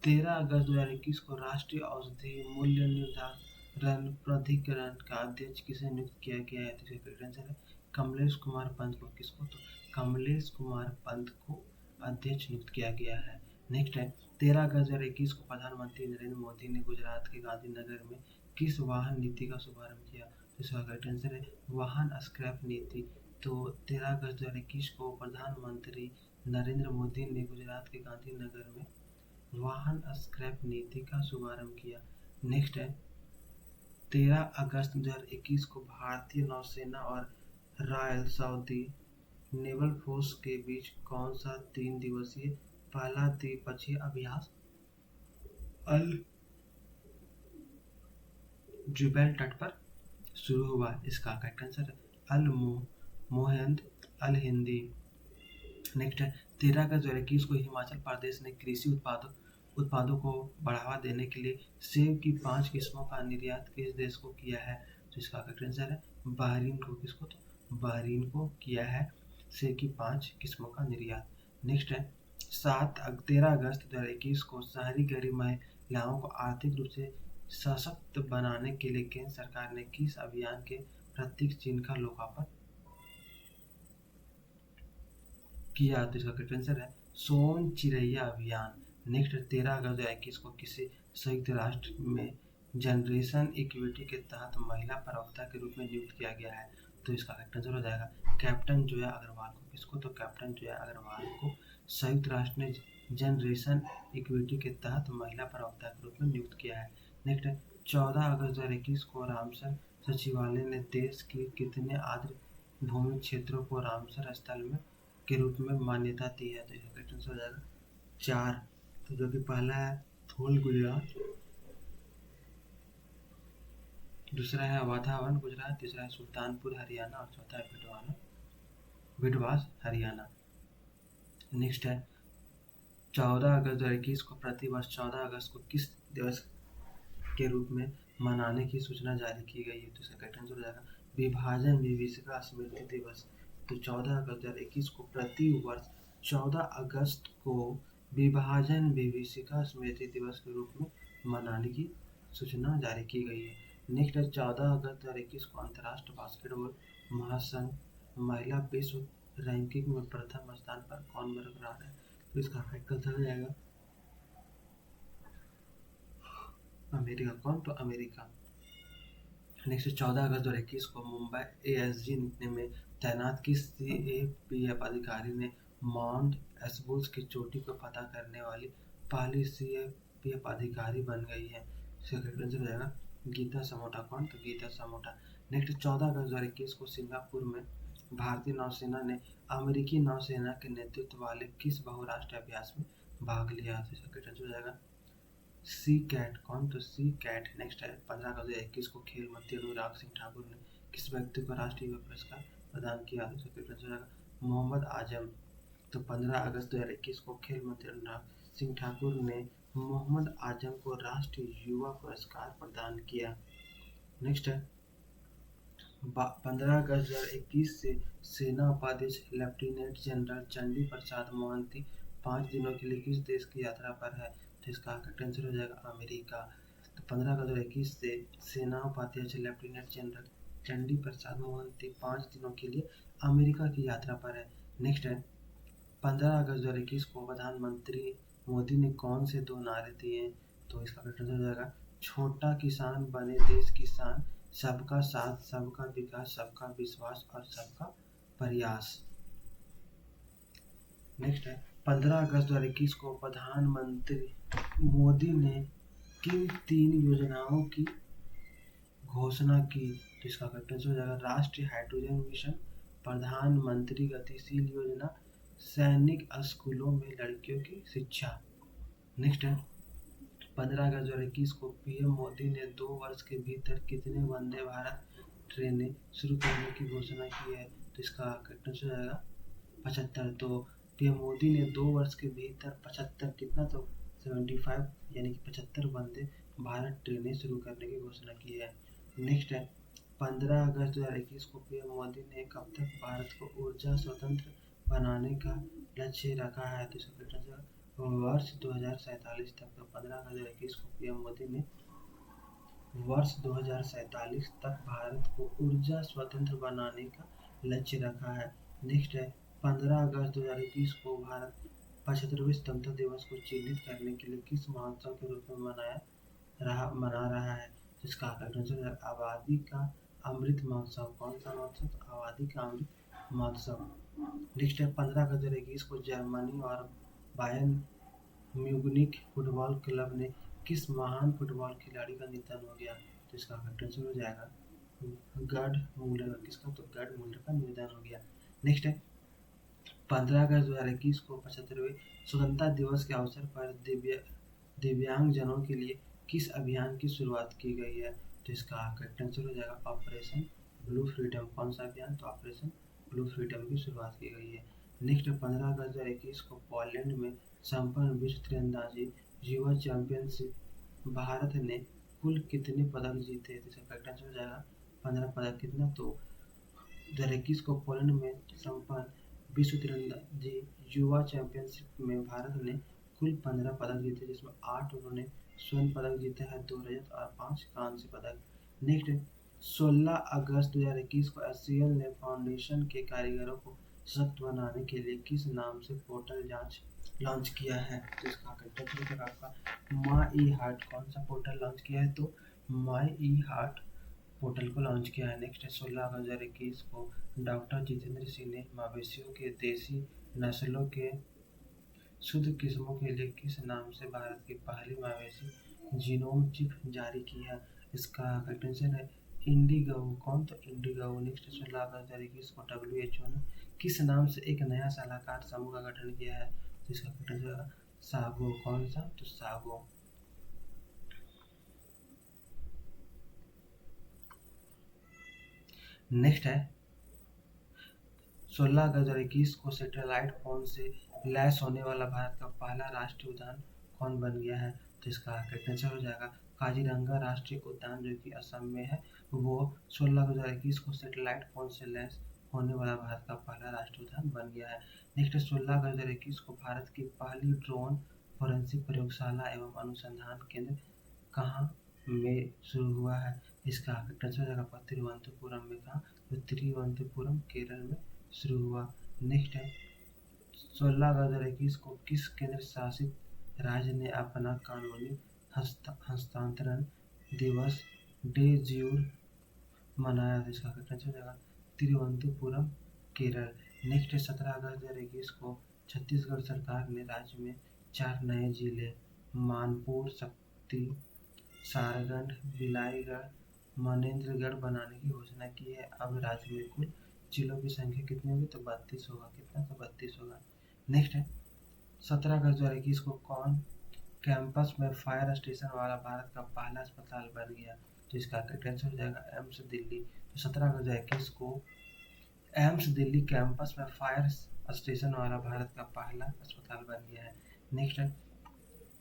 13 अगस्त 2021 को राष्ट्रीय औषधि मूल्य निर्धारण प्राधिकरण का अध्यक्ष किसे नियुक्त किया गया है? तो इसका करेक्ट आंसर है कमलेश कुमार पंत को। किसको? तो कमलेश कुमार पंत को अध्यक्ष नियुक्त किया गया है। नेक्स्ट है 13 अगस्त 2021 को प्रधानमंत्री नरेंद्र मोदी ने गुजरात के गांधीनगर में किस वाहन नीति का शुभारंभ किया? तो इसका करेक्ट आंसर है वाहन स्क्रैप नीति। तो 13 अगस्त 2021 को प्रधानमंत्री नरेंद्र मोदी ने गुजरात के गांधीनगर में वाहन स्क्रैप नीति का शुभारंभ किया। नेक्स्ट है 13 अगस्त 2021 को भारतीय नौसेना और रॉयल सऊदी नेवल फोर्स के बीच कौन सा 3 दिवसीय पहला द्विपक्षीय अभ्यास अल जुबैल तट पर शुरू हुआ? इसका करेक्ट आंसर है अल मोहंद अल हिंदी। नेक्स्ट है 13 अगस्त 2021 को हिमाचल प्रदेश ने कृषि उत्पादों को बढ़ावा देने के लिए सेब की 5 किस्मों का निर्यात किस देश को किया है? तो इसका करेक्ट आंसर है बहरीन को। किसको? तो बहरीन को किया है सेब की 5 किस्मों का निर्यात। नेक्स्ट है 13 अगस्त 2021 को शहरी गरीब महिलाओं को आर्थिक रूप से सशक्त बनाने के लिए केंद्र सरकार ने किस अभियान के प्रतीक चिन्ह का लोकार्पण किया? तो इसका करेक्ट आंसर है सोन चिरैया अभियान। नेक्स्ट 13 अगस्त 2021 को किसी संयुक्त राष्ट्र में जनरेशन इक्विटी के तहत महिला प्रवक्ता के रूप में नियुक्त किया गया है? तो इसका करेक्ट आंसर हो जाएगा कैप्टन जोया अग्रवाल को। किसको? तो कैप्टन जोया अग्रवाल को संयुक्त राष्ट्र ने जनरेशन इक्विटी के तहत महिला प्रवक्ता के रूप में नियुक्त किया है। नेक्स्ट 14 अगस्त 2021 को रामसर सचिवालय ने देश के कितने आर्द्र भूमि क्षेत्रों को रामसर स्थल में के रूप में मान्यता दी है? तो इसका करेक्ट आंसर हो जाएगा 4। तो जो कि पहला है थोल गुजरात, दूसरा है वाधावन गुजरात, तीसरा है सुल्तानपुर हरियाणा और चौथा है भिडवास हरियाणा। नेक्स्ट है 14 अगस्त 2021 को प्रतिवर्ष 14 अगस्त को किस दिवस के रूप में मनाने की सूचना जारी की गई है? तो इसका करेक्ट आंसर हो जाएगा विभाजन विभीषिका स्मृति दिवस। तो 14 अगस्त 2021 को प्रति वर्ष 14 अगस्त को विभाजन विभीषिका स्मृति दिवस के रूप में मनाने की सूचना जारी की गई है। नेक्स्ट है 14 अगस्त 2021 को अंतर्राष्ट्रीय बास्केटबॉल महासंघ महिला विश्व रैंकिंग में प्रथम स्थान पर कौन बरकरार है? तो इसका करेक्ट आंसर हो जाएगा अमेरिका। कौन? तो अमेरिका। नेक्स्ट 14 अगस्त 2021 को मुंबई एएसजी में तैनात किस सीएपीएफ अधिकारी ने माउंट एशबुल्स की चोटी को फतह करने वाली पहली सीएपीएफ अधिकारी बन गई है? सेक्रेटरी हो जाएगा गीता समोटा। कौन? तो गीता समोटा। नेक्स्ट 14 अगस्त 2021 को सिंगापुर में भारतीय नौसेना ने अमेरिकी नौसेना के नेतृत्व वाले किस बहुराष्ट्रीय अभ्यास में भाग लिया? तो सेक्रेटरी हो जाएगा सी कैट। कौन? तो सी कैट। नेक्स्ट है 15 अगस्त 2021 को खेल मंत्री अनुराग सिंह ठाकुर ने किस व्यक्ति को राष्ट्रीय युवा पुरस्कार प्रदान किया? तो सेक्रेटरी हो जाएगा मोहम्मद आजम। तो 15 अगस्त 2021 को खेल मंत्री अनुराग सिंह ठाकुर ने मोहम्मद आजम को राष्ट्रीय युवा पुरस्कार प्रदान किया। नेक्स्ट है 15 अगस्त 2021 से सेना उपाध्यक्ष लेफ्टिनेंट जनरल चंडी प्रसाद मोहंती 5 दिनों के लिए किस देश की यात्रा पर है? तो इसका करेक्ट आंसर हो जाएगा अमेरिका। तो 15 अगस्त 2021 से सेना उपाध्यक्ष लेफ्टिनेंट जनरल चंडी प्रसाद मोहंती 5 दिनों के लिए अमेरिका की यात्रा पर है। नेक्स्ट है 15 अगस्त 2021 को प्रधानमंत्री मोदी ने कौन से 2 नारे दिए? तो इसका करेक्ट आंसर हो जाएगा छोटा किसान बने देश की शान, सबका साथ सबका विकास सबका विश्वास और सबका प्रयास। नेक्स्ट है 15 अगस्त 2021 को प्रधानमंत्री मोदी ने किन 3 योजनाओं की घोषणा की? तो इसका करेक्ट आंसर हो जाएगा राष्ट्रीय हाइड्रोजन मिशन, प्रधानमंत्री गतिशील योजना, सैनिक स्कूलों में लड़कियों की शिक्षा। नेक्स्ट है 15 अगस्त 2021 को पीएम मोदी ने 2 वर्ष के भीतर कितने वंदे भारत ट्रेनें शुरू करने की घोषणा की है? तो इसका करेक्ट आंसर हो जाएगा 75। तो पीएम मोदी ने 2 वर्ष के भीतर 75 कितना? तो 75 यानी कि 75 वंदे भारत ट्रेनें शुरू करने की घोषणा की है। नेक्स्ट है 15 अगस्त 2021 को पीएम मोदी ने कब तक भारत को ऊर्जा स्वतंत्र बनाने का लक्ष्य रखा है? तो इसका करेक्ट आंसर वर्ष 2047 तक। तो 15 अगस्त 2021 को पीएम मोदी ने वर्ष 2047 तक भारत को ऊर्जा स्वतंत्र बनाने का लक्ष्य रखा है। नेक्स्ट है 15 अगस्त 2021 को भारत 75वें स्वतंत्रता दिवस को चिन्हित करने के लिए किस महोत्सव के रूप में मना रहा है? जिसका आकर्षण है आबादी का अमृत महोत्सव। कौन सा महोत्सव? आबादी का अमृत महोत्सव। नेक्स्ट है 15 अगस्त 2021 को जर्मनी और बायर्न म्यूनिख फुटबॉल क्लब ने किस महान फुटबॉल खिलाड़ी का निधन हो गया? तो इसका आंसर हो जाएगा गर्ड मुलर। किसका? तो गर्ड मुलर का निधन हो गया। नेक्स्ट है 15 अगस्त 2021 को 75वें स्वतंत्रता दिवस के अवसर पर दिव्यांगजनों के लिए किस अभियान की शुरुआत की गई है? तो इसका करेक्ट आंसर हो जाएगा ऑपरेशन ब्लू फ्रीडम। कौन सा अभियान? तो ऑपरेशन ब्लू फ्रीडम की शुरुआत की गई है। नेक्स्ट 15 अगस्त 2021 को पोलैंड में संपन्न विश्व तीरंदाजी युवा चैंपियनशिप भारत ने कुल कितने पदक जीते? तो इसका करेक्ट आंसर हो जाएगा 15 पदक। कितना? तो 2021 को पोलैंड में संपन्न विश्व तीरंदाजी युवा चैंपियनशिप में भारत ने कुल 15 पदक जीते, जिसमें 8 उन्होंने स्वर्ण पदक जीते हैं, 2 रजत और 5 कांस्य पदक। नेक्स्ट 16 अगस्त 2021 को एचसीएल ने फाउंडेशन के कारीगरों को सशक्त बनाने के लिए किस नाम से पोर्टल लॉन्च किया है? तो इसका करेक्ट आंसर आपका माई हार्ट। कौन सा पोर्टल लॉन्च किया है? तो माई हार्ट पोर्टल को लॉन्च किया है। नेक्स्ट 16 अगस्त 2021 को डॉक्टर जितेंद्र सिंह ने मवेशियों के देसी नस्लों के शुद्ध किस्मों के लिए किस नाम से भारत की पहली मवेशी जीनोम चिप जारी की है? इसका करेक्ट आंसर है इंडिगो। कौन? तो इंडिगो। नेक्स्ट 16 अगस्त 2021 को WHO ने किस नाम से एक नया सलाहकार समूह का गठन किया है? तो इसका करेक्ट आंसर है सागो। कौन सा? तो सागो। नेक्स्ट है 16 अगस्त 2021 को सैटेलाइट फोन से लैस होने वाला भारत का पहला राष्ट्रीय उद्यान कौन बन गया है? तो इसका करेक्ट आंसर हो जाएगा काजीरंगा राष्ट्रीय उद्यान, जो कि असम में है। वो 16 अगस्त 2021 को सैटेलाइट फोन से लैस होने वाला भारत का पहला राष्ट्रीय उद्यान बन गया है। नेक्स्ट 16 अगस्त 2021 को भारत की पहली ड्रोन फोरेंसिक प्रयोगशाला एवं अनुसंधान केंद्र कहाँ में शुरू हुआ है? इसका करेक्ट आंसर हो जाएगा तिरुवनंतपुरम में। कहाँ? तो तिरुवनंतपुरम केरल में शुरू हुआ। नेक्स्ट है 16 अगस्त 2021 को किस केंद्र शासित राज्य ने अपना कानूनी हस्तांतरण दिवस डे ज्यूर मनाया? इसका करेक्ट आंसर हो जाएगा तिरुवनंतपुरम केरल। नेक्स्ट 17 अगस्त 2021 को छत्तीसगढ़ सरकार ने राज्य में 4 नए जिले मानपुर, शक्ति, सारगढ़, बिलाईगढ़, मनेन्द्रगढ़ बनाने की घोषणा की है। अब राज्य में कुल जिलों की संख्या कितनी होगी? तो 32 होगा। कितना? तो 32 होगा। नेक्स्ट है 17 अगस्त 2021 को कौन कैंपस में फायर स्टेशन वाला भारत का पहला अस्पताल बन गया? तो इसका करेक्ट आंसर हो जाएगा एम्स दिल्ली। तो 17 अगस्त 2021 को एम्स दिल्ली कैंपस में फायर स्टेशन वाला भारत का पहला अस्पताल बन गया है। नेक्स्ट है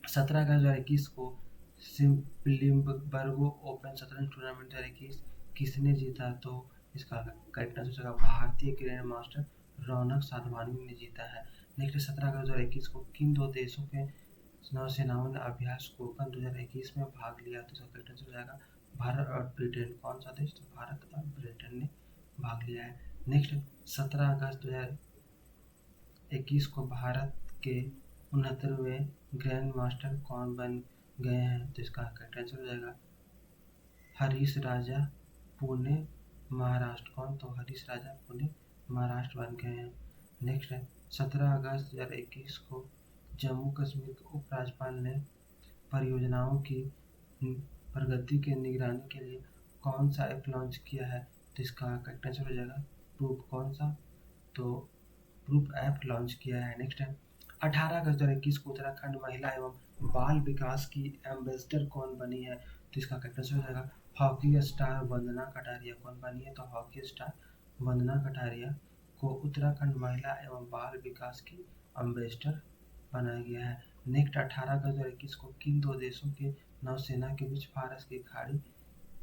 17 अगस्त 2021 को सिम्पलिबर्गो ओपन शतरंज टूर्नामेंट 2021 किसने जीता? तो इसका करेक्ट आंसर होगा भारतीय ग्रैंड मास्टर रौनक साधवानी ने जीता है। नेक्स्ट 17 अगस्त 2021 को किन दो देशों के नौसेनाओं ने अभ्यास कोकन 2021 में भाग लिया? तो इसका करेक्ट आंसर हो जाएगा भारत और ब्रिटेन। कौन सा देश? तो भारत और ब्रिटेन ने भाग लिया है। नेक्स्ट 17 अगस्त 2021 को भारत के 69वें ग्रैंड मास्टर कौन बन गए हैं? तो इसका करेक्ट आंसर हो जाएगा हरीश राजा, पुणे, महाराष्ट्र। कौन? तो हरीश राजा, पुणे, महाराष्ट्र बन गए हैं। नेक्स्ट है 17 अगस्त 2021 को जम्मू कश्मीर के उपराज्यपाल ने परियोजनाओं की प्रगति की निगरानी के लिए कौन सा ऐप लॉन्च किया है? तो इसका करेक्ट आंसर हो जाएगा प्रूफ। कौन सा? तो प्रूफ ऐप लॉन्च किया है। नेक्स्ट है 18 अगस्त 2021 को उत्तराखंड महिला एवं बाल विकास की एम्बेसडर कौन बनी है? तो इसका करेक्ट आंसर हो जाएगा हॉकी स्टार वंदना कटारिया। कौन बनी है? तो हॉकी स्टार वंदना कटारिया को उत्तराखंड महिला एवं बाल विकास की एम्बेसडर बनाया गया है। नेक्स्ट 18 अगस्त 2021 को किन दो देशों के नौसेना के बीच फारस की खाड़ी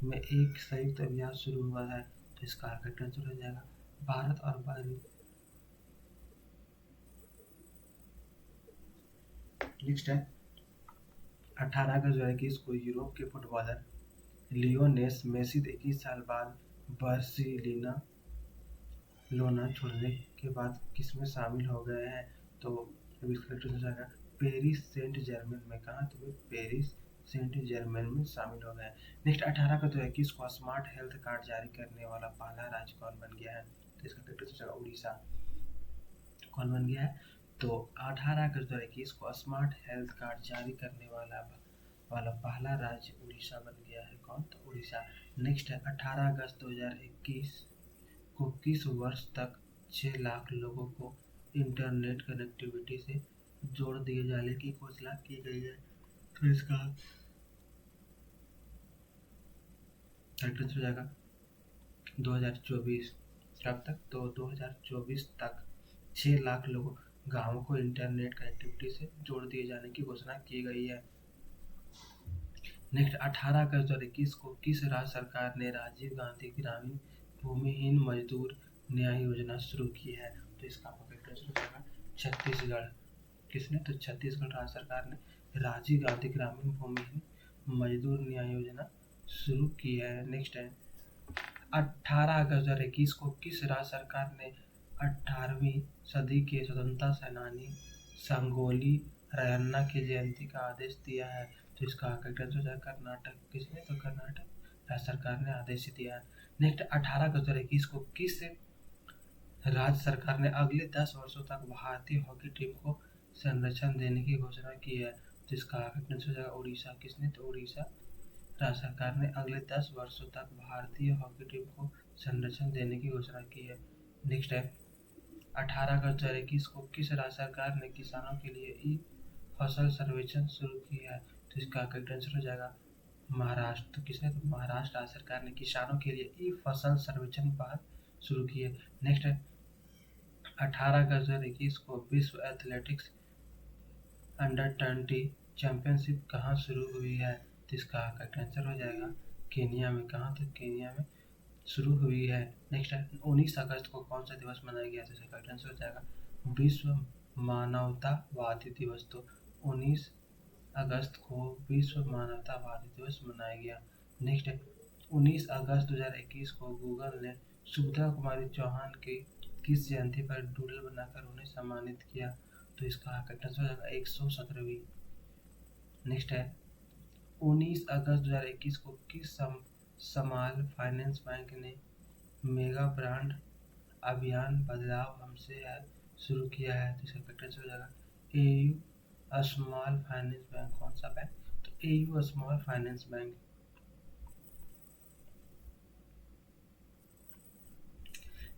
में एक संयुक्त अभ्यास शुरू हुआ है? तो इसका करेक्ट आंसर हो जाएगा भारत और बहरीन। नेक्स्ट है 18 अगस्त 2021 को यूरोप के फुटबॉलर लियोनेल मेसी 21 साल बाद बार्सिलोना छोड़ने के बाद किसमें शामिल हो गए हैं? तो हो जाएगा पेरिस सेंट जर्मेन में। कहा? तो पेरिस सेंट जर्मेन में शामिल हो गए। नेक्स्ट 18 अगस्त 2021 को स्मार्ट हेल्थ कार्ड जारी करने वाला पहला राज्य कौन बन गया है? तो इसका करेक्ट हो जाएगा उड़ीसा। कौन बन गया है? तो 18 अगस्त 2021 को स्मार्ट हेल्थ कार्ड जारी करने वाला पहला राज्य उड़ीसा बन गया है। कौन? तो उड़ीसा। नेक्स्ट है 18 अगस्त 2021 को किस वर्ष तक 6 लाख लोगों को इंटरनेट कनेक्टिविटी से जोड़ दिए जाने की घोषणा की गई है। तो इसका करेक्ट आंसर हो जाएगा 2024। कब तक? तो 2024 तक 6 लाख लोगों गाँवों को इंटरनेट कनेक्टिविटी से जोड़ दिए जाने की घोषणा की गई है। नेक्स्ट, 18 अगस्त 2021 को किस राज्य सरकार ने राजीव गांधी ग्रामीण भूमिहीन मजदूर न्याय योजना शुरू की है? तो इसका आपका करेक्ट आंसर हो जाएगा छत्तीसगढ़। किसने? तो छत्तीसगढ़ राज्य सरकार ने राजीव गांधी ग्रामीण भूमिहीन मजदूर न्याय योजना शुरू की है। नेक्स्ट है, 18 अगस्त 2021 को किस राज्य सरकार ने 18वीं सदी के स्वतंत्रता सेनानी संगोली रायन्ना की जयंती का आदेश दिया है? तो इसका करेक्ट आंसर हो जाएगा कर्नाटक। किसने? तो कर्नाटक राज्य सरकार ने आदेश दिया है। नेक्स्ट, 18 अगस्त 2021 को किस राज्य सरकार ने अगले 10 वर्षों तक भारतीय हॉकी टीम को संरक्षण देने की घोषणा की है? तो इसका करेक्ट आंसर हो जाएगा उड़ीसा। किसने? तो उड़ीसा राज्य सरकार ने अगले 10 वर्षों तक भारतीय हॉकी टीम को संरक्षण देने की घोषणा की है। नेक्स्ट है, 18 अगस्त 2021 को किस राज्य सरकार ने किसानों के लिए ई फसल सर्वेक्षण शुरू किया है? तो इसका करेक्ट आंसर हो जाएगा महाराष्ट्र। तो किसने? तो महाराष्ट्र राज्य सरकार ने किसानों के लिए ई फसल सर्वेक्षण पहल शुरू की है। नेक्स्ट है, 18 अगस्त 2021 को विश्व एथलेटिक्स अंडर-20 चैंपियनशिप कहाँ शुरू हुई है? तो इसका करेक्ट आंसर हो जाएगा केनिया में। कहाँ? तो केनिया में शुरू हुई है। नेक्स्ट है, 19 अगस्त को कौन सा दिवस मनाया गया? तो इसका करेक्ट आंसर हो जाएगा विश्व मानवतावादी दिवस। तो 19 अगस्त को विश्व मानवतावादी दिवस मनाया गया। नेक्स्ट है, 19 अगस्त 2021 को गूगल ने सुभद्रा कुमारी चौहान की किस जयंती पर डूडल बनाकर उन्हें सम्मानित किया? तो इसका करेक्ट आंसर हो जाएगा 117वीं। नेक्स्ट है, 19 अगस्त 2021 को किस समाल फाइनेंस बैंक ने मेगा ब्रांड अभियान बदलाव हमसे है शुरू किया है? तो इसका करेक्ट आंसर हो जाएगा एयू स्मॉल फाइनेंस बैंक। कौन सा बैंक? तो AU small finance bank.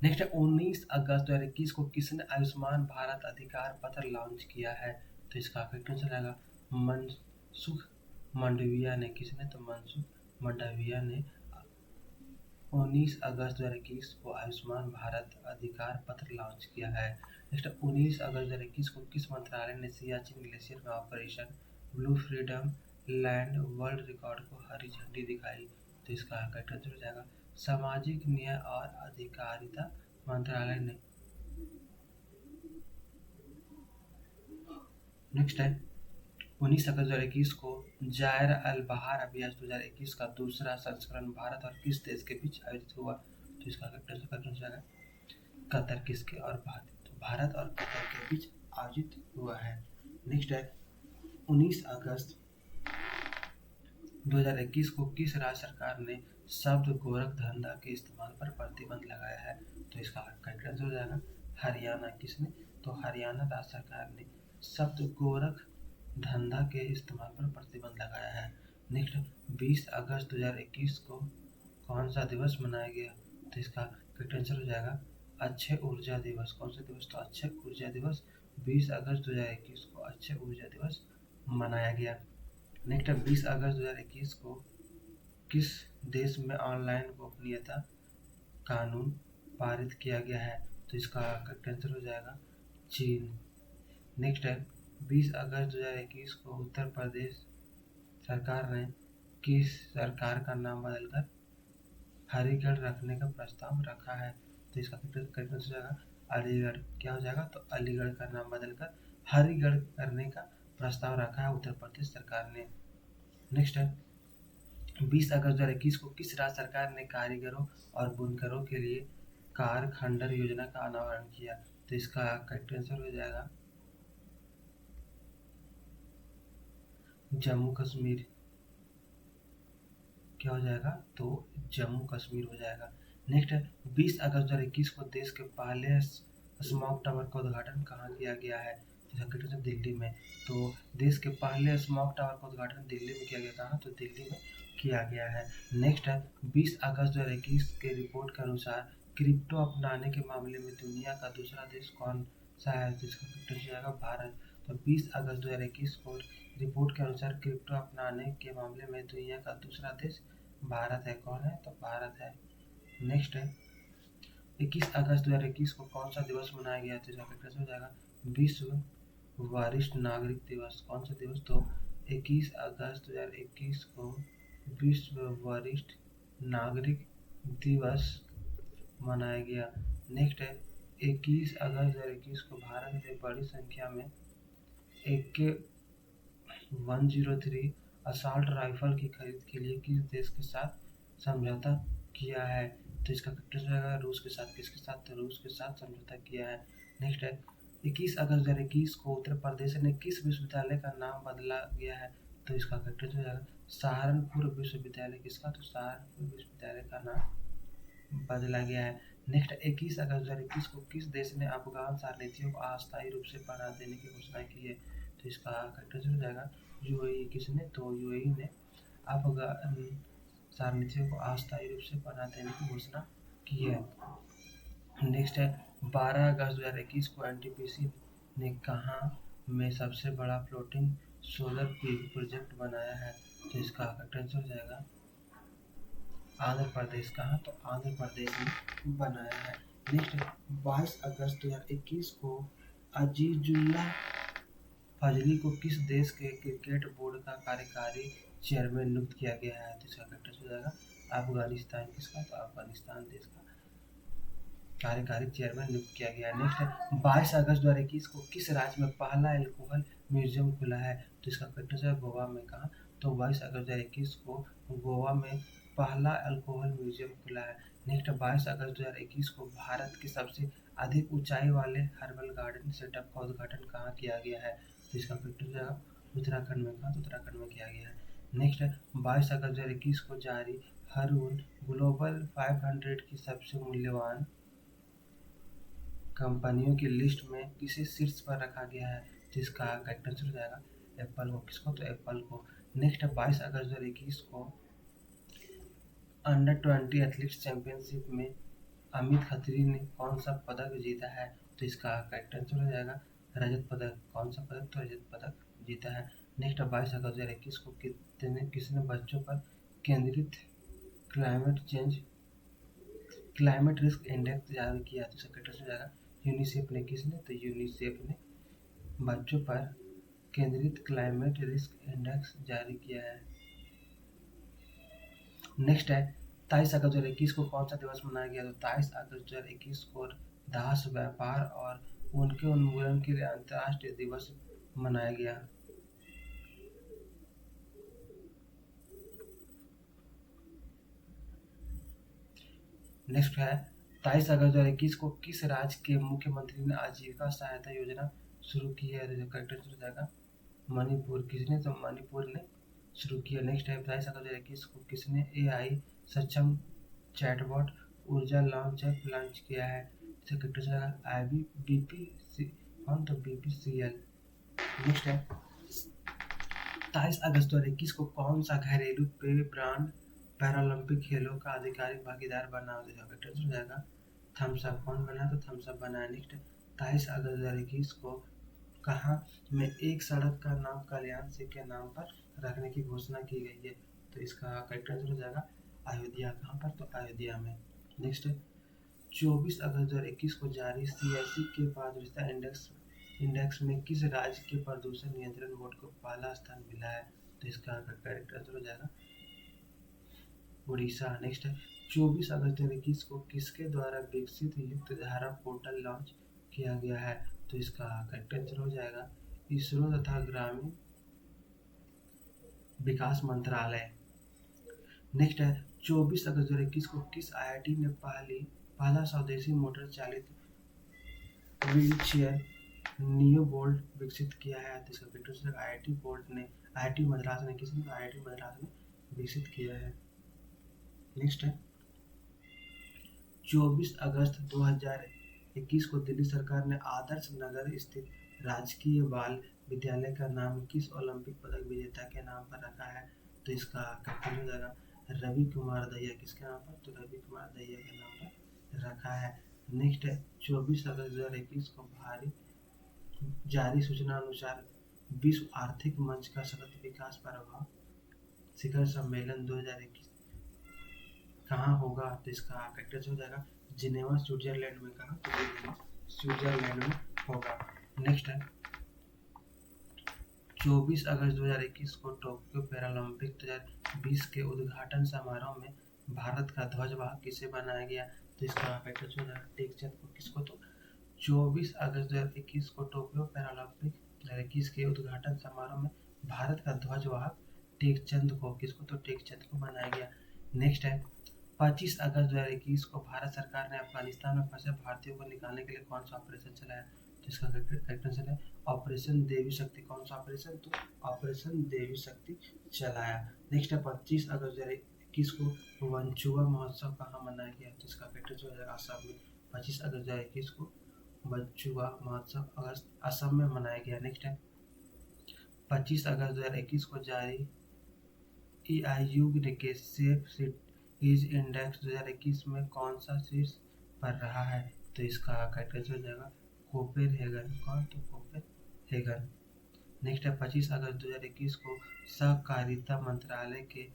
Next है, 19 अगस्त 2021 को किसने आयुष्मान भारत अधिकार पत्र लॉन्च किया है? तो इसका करेक्ट आंसर आएगा मनसुख मंडाविया ने। किसने? तो मनसुख मंडाविया ने 19 अगस्त 2021 को आयुष्मान भारत अधिकार पत्र लॉन्च किया है। नेक्स्ट, 19 अगस्त 2021 को किस मंत्रालय ने सियाचिन ग्लेशियर में operation blue freedom land world record को हरी झंडी दिखाई? तो इसका करेक्ट आंसर हो जाएगा सामाजिक न्याय और अधिकारिता मंत्रालय ने। नेक्स्ट है, 19 अगस्त 2021 को जायर अल बहार अभ्यास 2021 का दूसरा संस्करण भारत और किस देश के बीच आयोजित हुआ? तो इसका करेक्ट आंसर हो जाएगा कतर। किसके? और भारत। तो भारत और कतर के बीच आयोजित हुआ है। नेक्स्ट है, 19 अगस्त 2021 को किस राज्य सरकार ने शब्द गोरख धंधा के इस्तेमाल पर प्रतिबंध लगाया है? तो इसका करेक्ट आंसर हो जाएगा हरियाणा। किसने? तो हरियाणा राज्य सरकार ने शब्द गोरख धंधा के इस्तेमाल पर प्रतिबंध लगाया है। नेक्स्ट, 20 अगस्त 2021 को कौन सा दिवस मनाया गया? तो इसका करेक्ट आंसर हो जाएगा अक्षय ऊर्जा दिवस। कौन सा दिवस? तो अक्षय ऊर्जा दिवस 20 अगस्त 2021 को अक्षय ऊर्जा दिवस मनाया गया। नेक्स्ट, 20 अगस्त 2021 को किस देश में ऑनलाइन गोपनीयता कानून पारित किया गया है? तो इसका करेक्ट आंसर हो जाएगा चीन। नेक्स्ट है, 20 अगस्त 2021 को उत्तर प्रदेश सरकार ने किस सरकार का नाम बदलकर हरिगढ़ रखने का प्रस्ताव रखा है? तो इसका करेक्ट आंसर हो जाएगा अलीगढ़। क्या हो जाएगा? तो अलीगढ़ का नाम बदलकर हरिगढ़ करने का प्रस्ताव रखा है उत्तर प्रदेश सरकार ने। नेक्स्ट है, 20 अगस्त 2021 को किस राज्य सरकार ने कारीगरों और बुनकरों के लिए कार खंडर योजना का अनावरण किया? तो इसका करेक्ट आंसर हो जाएगा जम्मू कश्मीर। क्या हो जाएगा? तो जम्मू कश्मीर हो जाएगा। नेक्स्ट है, 20 अगस्त 2021 को देश के पहले स्मॉग टावर का उद्घाटन कहाँ किया गया है? तो दिल्ली में। तो देश के पहले स्मॉग टावर का उद्घाटन दिल्ली में किया गया। कहाँ? तो दिल्ली में किया गया है। नेक्स्ट है, 20 अगस्त 2021 के रिपोर्ट के अनुसार क्रिप्टो अपनाने के मामले में दुनिया का दूसरा देश कौन शायद इसका करेक्ट हो जाएगा भारत। तो 20 अगस्त 2021 को रिपोर्ट के अनुसार क्रिप्टो अपनाने के मामले में दुनिया का दूसरा देश भारत है। कौन है? तो भारत है। नेक्स्ट है 21 अगस्त 2021 को कौन सा दिवस मनाया गया? तो इसका करेक्ट हो जाएगा विश्व वरिष्ठ नागरिक दिवस। कौन सा दिवस? तो 21 अगस्त 2021 को विश्व वरिष्ठ नागरिक दिवस मनाया गया। नेक्स्ट है 21 अगस्त 2021 को भारत में बड़ी संख्या में AK-103 असॉल्ट राइफल की खरीद के लिए किस देश के साथ समझौता किया है? तो इसका करेक्ट हो जाएगा रूस के साथ। किसके साथ? तो रूस के साथ समझौता किया है। नेक्स्ट है 21 अगस्त 2021 को उत्तर प्रदेश ने किस विश्वविद्यालय का नाम बदला गया है? तो इसका करेक्ट हो जाएगा सहारनपुर विश्वविद्यालय। किसका? तो सहारनपुर विश्वविद्यालय का नाम बदला गया है। नेक्स्ट 21 अगस्त 2021 को किस देश ने अफगान शरणार्थियों को अस्थायी रूप से पनाह देने की घोषणा की है? तो इसका करेक्ट हो जाएगा यूएई। किसने? तो यूएई ने अफगान शरणार्थियों को अस्थायी रूप से पनाह देने की घोषणा की है। नेक्स्ट है 12 अगस्त 2021 को एनटीपीसी ने कहाँ में सबसे बड़ा फ्लोटिंग सोलर पीवी प्रोजेक्ट बनाया है? तो इसका करेक्ट हो जाएगा आंध्र प्रदेश। कहाँ? तो आंध्र प्रदेश में बनाया है। नेक्स्ट 22 अगस्त 2021 को अजीजुल्लाह फजली को किस देश के क्रिकेट बोर्ड का कार्यकारी चेयरमैन नियुक्त किया गया है? तो इसका करेक्ट हो जाएगा अफगानिस्तान। किसका? तो अफगानिस्तान देश का कार्यकारी चेयरमैन नियुक्त किया गया है। नेक्स्ट 22 अगस्त 2021 को किस राज्य में पहला एल्कोहल म्यूजियम खुला है? तो इसका करेक्ट हो जाएगा गोवा में। कहाँ? तो 22 अगस्त 2021 को गोवा में पहला अल्कोहल म्यूजियम खुला है। नेक्स्ट 22 अगस्त 2021 को भारत के सबसे अधिक ऊंचाई वाले हर्बल गार्डन सेटअप का उद्घाटन कहाँ किया गया है? तो इसका करेक्ट हो जाएगा उत्तराखंड में। कहाँ? तो उत्तराखंड में किया गया है। नेक्स्ट 22 अगस्त 2021 को जारी हरून ग्लोबल 500 की सबसे मूल्यवान कंपनियों की लिस्ट में किसे शीर्ष पर रखा गया है? तो इसका करेक्ट आंसर हो जाएगा एप्पल को। किसको? तो एप्पल को। नेक्स्ट 22 अगस्त 2021 को अंडर 20 एथलीट्स चैंपियनशिप में अमित खत्री ने कौन सा पदक जीता है? तो इसका करेक्ट आंसर हो जाएगा रजत पदक। कौन सा पदक? तो रजत पदक जीता है। नेक्स्ट 22 अगस्त 2021 को किसने बच्चों पर केंद्रित क्लाइमेट रिस्क इंडेक्स जारी किया? तो इसका करेक्ट आंसर हो जाएगा यूनिसेफ ने। किसने? तो यूनिसेफ ने बच्चों पर केंद्रित क्लाइमेट रिस्क इंडेक्स जारी किया है। नेक्स्ट है 23 अगस्त 2021 को कौन सा दिवस मनाया गया? तो 23 अगस्त 2021 को दास व्यापार और उनके उन्मूलन के लिए अंतर्राष्ट्रीय दिवस मनाया गया। नेक्स्ट है 23 अगस्त 2021 को किस राज्य के मुख्यमंत्री ने आजीविका सहायता योजना शुरू की है? करेक्ट आंसर हो जाएगा मणिपुर। किसने? तो मणिपुर ने शुरू किया। नेक्स्ट है 22 अगस्त 2021 को किसने एआई सक्षम चैटबॉट ऊर्जा लॉन्च ऐप लॉन्च किया है? इसे करेक्ट हो जाएगा आई बीपीसी कौन? तो बीपीसीएल। नेक्स्ट है 23 अगस्त 2021 को कौन सा घरेलू पेय ब्रांड पैरालंपिक खेलों का आधिकारिक भागीदार बना? करेक्ट हो जाएगा थम्स अप। कौन बना? तो थम्स अप बना है। नेक्स्ट 23 अगस्त 2021 को कहाँ में एक सड़क का नाम कल्याण सिंह के नाम पर रखने की घोषणा की गई है? तो इसका करेक्ट आंसर हो जाएगा अयोध्या। कहाँ पर? तो अयोध्या में। नेक्स्ट 24 अगस्त 2021 को जारी सीएसई के पारदर्शिता इंडेक्स में किस राज्य के प्रदूषण नियंत्रण बोर्ड को पहला स्थान मिला है? तो इसका करेक्ट आंसर हो जाएगा उड़ीसा। नेक्स्ट 24 अगस्त 2021 को किसके द्वारा विकसित युक्त धारा पोर्टल लॉन्च किया गया है? तो इसका करेक्ट आंसर हो जाएगा इसरो तथा ग्रामीण विकास मंत्रालय। नेक्स्ट है 24 अगस्त 2021 को किस आईआईटी ने पहला स्वदेशी मोटर चालित व्हील चेयर नियो बोल्ट विकसित किया है? तो इसका करेक्ट आंसर आईआईटी मद्रास ने किसने? आईआईटी मद्रास ने विकसित किया है। नेक्स्ट है 24 अगस्त 2021 को दिल्ली सरकार ने आदर्श नगर स्थित राजकीय बाल विद्यालय का नाम किस ओलंपिक पदक विजेता के नाम पर रखा है? तो इसका करेक्ट हो जाएगा रवि कुमार दहिया। किसके नाम पर? तो रवि कुमार दहिया के नाम पर रखा है। नेक्स्ट है 24 अगस्त 2021 को जारी सूचना अनुसार विश्व आर्थिक मंच का सतत विकास प्रभाव शिखर सम्मेलन 2021 कहाँ होगा, तो इसका करेक्ट हो जाएगा जिनेवा स्विट्जरलैंड में। कहाँ, तो जिनेवा स्विट्जरलैंड में होगा। नेक्स्ट है 24 अगस्त 2021 को टोक्यो पैरालंपिक 2020 के उद्घाटन समारोह में भारत का ध्वजवाहक किसे बनाया गया, तो इसका करेक्ट हो जाएगा टेकचंद को। किसको, तो 24 अगस्त 2021 को टोक्यो पैरालंपिक 2021 के उद्घाटन समारोह में भारत का ध्वजवाहक टेकचंद को, किसको, तो टेकचंद को बनाया गया। नेक्स्ट है 25 अगस्त 2021 को भारत सरकार ने अफगानिस्तान में फंसे भारतीयों को निकालने के लिए कौन सा ऑपरेशन चलाया, तो इसका करेक्ट आंसर है ऑपरेशन देवी शक्ति। कौन सा ऑपरेशन, तो ऑपरेशन देवी शक्ति चलाया। नेक्स्ट है 25 अगस्त 2021 को वंचुआ महोत्सव कहाँ मनाया गया, तो इसका करेक्ट हो जाएगा असम में। 25 अगस्त 2021 को वंचुआ महोत्सव अगस्त असम में मनाया गया। नेक्स्ट है 25 अगस्त 2021 को जारी EIU के सेफ सिटीज इंडेक्स 2021 में कौन सा शीर्ष पर रहा है, तो इसका करेक्ट हो जाएगा कोपेनहेगन। कौन, तो कोपेनहेगन। नेक्स्ट है 25 अगस्त 2021 को सहकारिता मंत्रालय के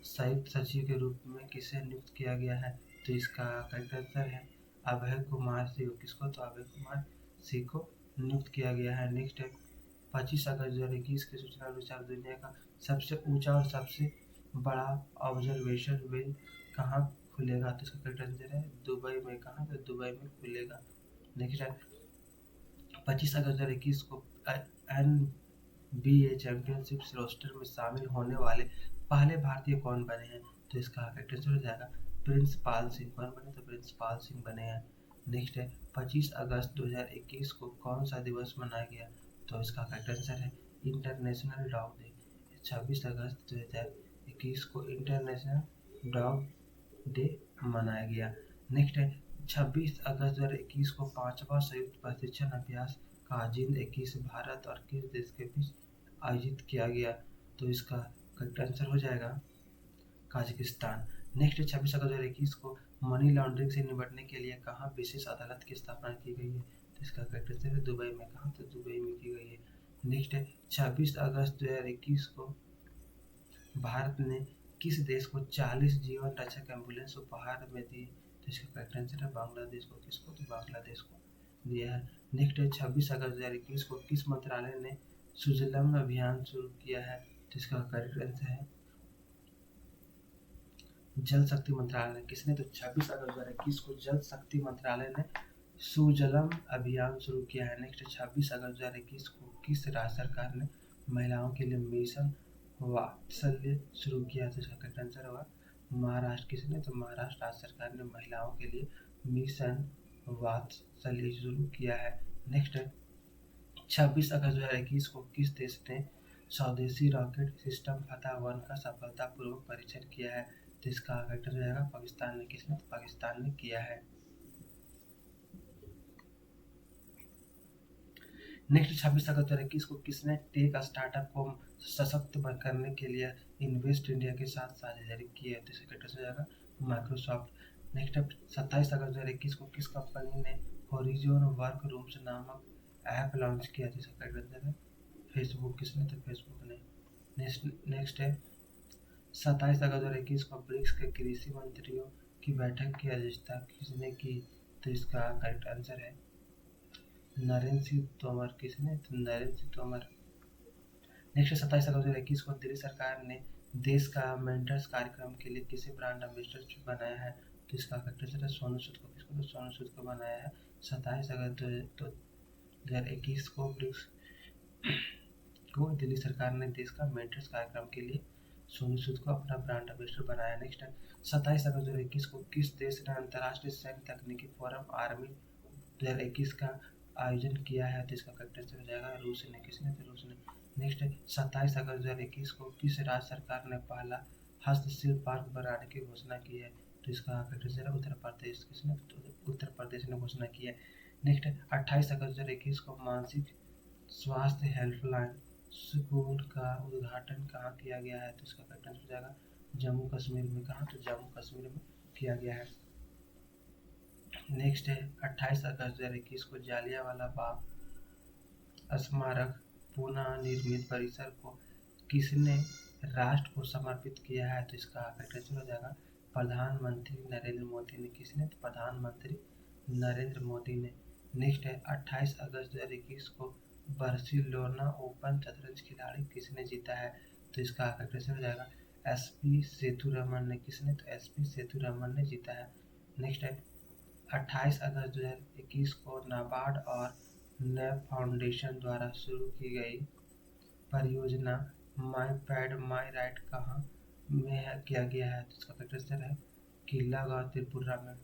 संयुक्त सचिव के रूप में किसे नियुक्त किया गया है, तो इसका करेक्ट आंसर है अभय कुमार सिंह। किसको, तो अभय कुमार सिंह को नियुक्त किया गया है। नेक्स्ट है 25 अगस्त 2021 की सूचना अनुसार दुनिया का सबसे ऊंचा और सबसे बड़ा ऑब्जर्वेशन वेल कहाँ खुलेगा, तो इसका करेक्ट आंसर है दुबई में। कहाँ, तो दुबई में खुलेगा। नेक्स्ट है 25 अगस्त 2021 को NBA चैंपियनशिप रोस्टर में शामिल होने वाले पहले भारतीय कौन बने हैं, तो इसका करेक्ट आंसर हो जाएगा प्रिंस पाल सिंह। कौन बने, तो प्रिंस पाल सिंह बने हैं। नेक्स्ट है 25 अगस्त 2021 को कौन सा दिवस मनाया गया, तो इसका करेक्ट आंसर है इंटरनेशनल डॉग डे। 26 अगस्त 2021 को इंटरनेशनल डॉग डे मनाया गया। नेक्स्ट है 26 अगस्त 2021 को 5वां संयुक्त प्रशिक्षण अभ्यास काजिंद 21 भारत और किस देश के बीच आयोजित किया गया, तो इसका करेक्ट आंसर हो जाएगा काजाकिस्तान। नेक्स्ट 26 अगस्त 2021 को मनी लॉन्ड्रिंग से निपटने के लिए कहाँ विशेष अदालत की स्थापना की गई है, तो इसका करेक्ट आंसर है दुबई में। कहाँ, तो दुबई में की गई है। नेक्स्ट है 26 अगस्त 2021 को भारत ने किस देश को 40 जीवन रक्षक एम्बुलेंस उपहार में दी, तो इसका करेक्ट आंसर है बांग्लादेश को। किसको, तो बांग्लादेश को दिया है। नेक्स्ट है 26 अगस्त 2021 को किस मंत्रालय ने सुजलम अभियान शुरू किया है, तो इसका करेक्ट आंसर है जल शक्ति मंत्रालय ने। किसने, तो 26 अगस्त 2021 को जल शक्ति मंत्रालय ने सुजलम अभियान शुरू किया है। नेक्स्ट 26 अगस्त 2021 को किस राज्य सरकार ने महिलाओं के लिए मिशन वात्सल्य शुरू किया, तो इसका करेक्ट आंसर होगा महाराष्ट्र। किसने, तो महाराष्ट्र राज्य सरकार ने महिलाओं के लिए मिशन वात्सल्य शुरू किया है। नेक्स्ट है 26 अगस्त 2021 को किस देश ने स्वदेशी रॉकेट सिस्टम फतह-1 का सफलतापूर्वक परीक्षण किया है, तो इसका करेक्ट हो जाएगा पाकिस्तान ने। किसने, तो पाकिस्तान ने किया है। नेक्स्ट 26 अगस्त 2021 को किसने टेक स्टार्टअप को सशक्त करने के लिए इन्वेस्ट इंडिया के साथ साझेदारी की है, तो इसका करेक्ट हो जाएगा माइक्रोसॉफ्ट। नेक्स्ट 27 अगस्त 2021 को किस कंपनी ने होरिजोन वर्क रूम्स नामक ऐप लॉन्च किया, तो इसका करेक्ट आंसर है फेसबुक। किसने, तो फेसबुक ने। नेक्स्ट है 27 अगस्त 2021 को ब्रिक्स के कृषि मंत्रियों की बैठक की अध्यक्षता किसने की, तो इसका करेक्ट आंसर है नरेंद्र सिंह तोमर। किसने, तो नरेंद्र सिंह तोमर। नेक्स्ट 27 अगस्त 2021 को दिल्ली सरकार ने देश का मेंटर्स कार्यक्रम के लिए किसे ब्रांड एम्बेसडर बनाया है, तो इसका करेक्ट आंसर है सोनू सूद को। किसको, तो सोनू सूद को बनाया है 27 अगस्त 2021 को ब्रिक्स को दिल्ली सरकार ने देश का मेंटर्स कार्यक्रम के लिए सोनू सूद को अपना ब्रांड एम्बेसडर बनाया। नेक्स्ट है 27 अगस्त 2021 को किस देश ने अंतर्राष्ट्रीय सैन्य तकनीकी फोरम आर्मी 2021 का आयोजन किया है, तो इसका करेक्ट आंसर हो जाएगा रूस ने। किसने, तो रूस ने। नेक्स्ट है 27 अगस्त 2021 को किस राज्य सरकार ने पहला हस्तशिल्प पार्क बनाने की घोषणा की है, तो इसका करेक्ट आंसर है उत्तर प्रदेश। किसने, तो उत्तर प्रदेश ने घोषणा की है। नेक्स्ट है 28 अगस्त 2021 को मानसिक स्वास्थ्य हेल्पलाइन स्कूल का उद्घाटन कहाँ किया गया है, तो इसका करेक्ट आंसर हो जाएगा जम्मू कश्मीर में। कहाँ, तो जम्मू कश्मीर में किया गया है। नेक्स्ट है 28 अगस्त 2021 को जालियांवाला बाग स्मारक पुनः निर्मित परिसर को किसने राष्ट्र को समर्पित किया है? तो इसका करेक्ट आंसर हो जाएगा प्रधानमंत्री नरेंद्र मोदी ने। किसने? तो प्रधानमंत्री नरेंद्र मोदी ने। नेक्स्ट है 28 अगस्त 2021 को बार्सिलोना ओपन शतरंज खिलाड़ी किसने जीता है? तो इसका करेक्ट आंसर हो जाएगा एसपी सेतुरमन ने। किसने? तो एसपी सेतुरमन ने जीता है। नेक्स्ट है 28 अगस्त 2021 को नाबार्ड और नैब फाउंडेशन द्वारा शुरू की गई परियोजना माई पैड माई राइट कहाँ में किया गया है? तो इसका करेक्ट आंसर है किला गांव त्रिपुरा में।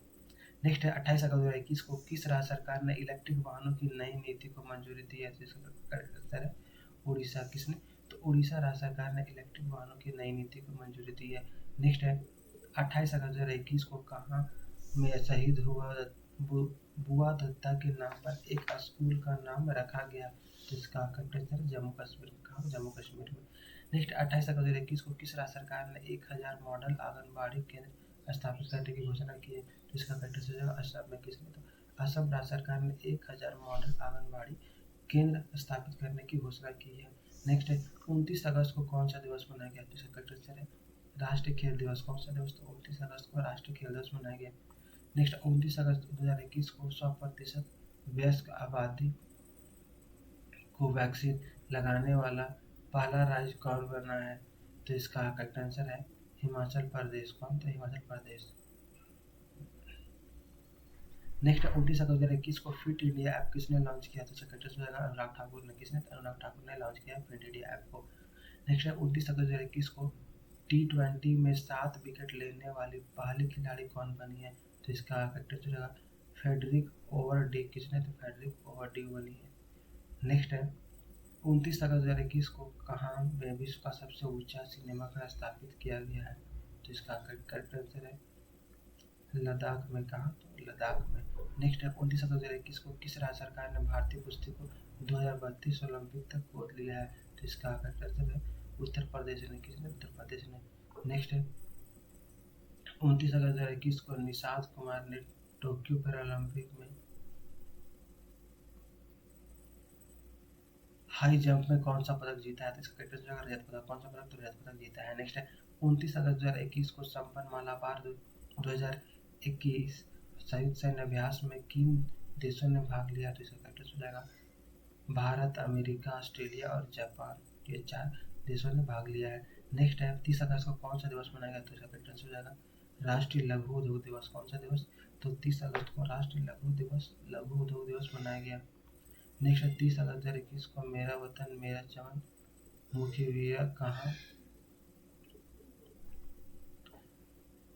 नेक्स्ट है 28 अगस्त 2021 को किस राज्य सरकार ने इलेक्ट्रिक वाहनों की नई नीति को मंजूरी दी है? तो इसका करेक्ट आंसर है उड़ीसा। किसने? तो उड़ीसा राज्य सरकार ने इलेक्ट्रिक वाहनों की नई नीति को मंजूरी दी है। नेक्स्ट है 28 अगस्त 2021 को कहाँ में शहीद हुआ बुआ दत्ता के नाम पर एक स्कूल का नाम रखा गया? तो इसका करेक्ट आंसर जम्मू कश्मीर में। कहाँ? जम्मू कश्मीर में। नेक्स्ट 28 अगस्त 2021 को किस राज्य सरकार ने 1000 मॉडल आंगनबाड़ी केंद्र स्थापित करने की घोषणा की है? तो इसका करेक्ट आंसर है असम में। किसने? तो असम राज्य सरकार ने 1000 मॉडल आंगनबाड़ी केंद्र स्थापित करने की घोषणा की है। नेक्स्ट है 29 अगस्त को कौन सा दिवस मनाया गया? तो इसका करेक्ट आंसर है राष्ट्रीय खेल दिवस। कौन सा दिवस? तो 29 अगस्त को राष्ट्रीय खेल दिवस मनाया गया। नेक्स्ट 29 अगस्त 2021 को 100% वयस्क आबादी को वैक्सीन लगाने वाला पहला राज्य कौन बना है? तो इसका करेक्ट आंसर है हिमाचल प्रदेश। कौन? तो हिमाचल प्रदेश। नेक्स्ट 29 अगस्त 2021 को फिट इंडिया ऐप किसने लॉन्च किया? तो करेक्ट आंसर है अनुराग ठाकुर ने। किसने? अनुराग ठाकुर ने लॉन्च किया फिट इंडिया ऐप को। नेक्स्ट है 29 अगस्त 2021 को T20 में 7 विकेट लेने वाली पहली खिलाड़ी कौन बनी है? तो इसका करेक्ट आंसर है फेडरिक ओवरडी। किसने? तो फेडरिक ओवरडी बनी है। नेक्स्ट है 29 अगस्त 2021 को कहाँ में विश्व का सबसे ऊंचा सिनेमा घर स्थापित किया गया है? तो इसका करेक्ट आंसर है लद्दाख में। कहाँ? तो लद्दाख में। नेक्स्ट है 29 अगस्त 2021 को किस राज्य सरकार ने भारतीय कुश्ती को 2032 ओलंपिक तक गोद लिया है? तो इसका करेक्ट आंसर है उत्तर प्रदेश ने। किसने? उत्तर प्रदेश ने। नेक्स्ट है 29 अगस्त 2021 को निषाद कुमार ने टोक्यो पैरालंपिक में हाई जंप में कौन सा पदक जीता है? तो इसका करेक्ट आंसर रजत पदक। कौन सा पदक? तो रजत पदक जीता है। नेक्स्ट है 29 अगस्त 2021 को संपन्न मालाबार 2021 संयुक्त सैन्य अभ्यास में किन देशों ने भाग लिया? तो इसका करेक्ट आंसर हो जाएगा भारत, अमेरिका, ऑस्ट्रेलिया और जापान। ये 4 देशों ने भाग लिया है। नेक्स्ट है 30 अगस्त को कौन सा दिवस मनाया गया? तो इसका करेक्ट आंसर हो जाएगा राष्ट्रीय लघु उद्योग दिवस। कौन सा दिवस? तो 30 अगस्त को राष्ट्रीय लघु उद्योग दिवस मनाया गया। नेक्स्ट 30 अगस्त 2021 को मेरा वतन मेरा चमन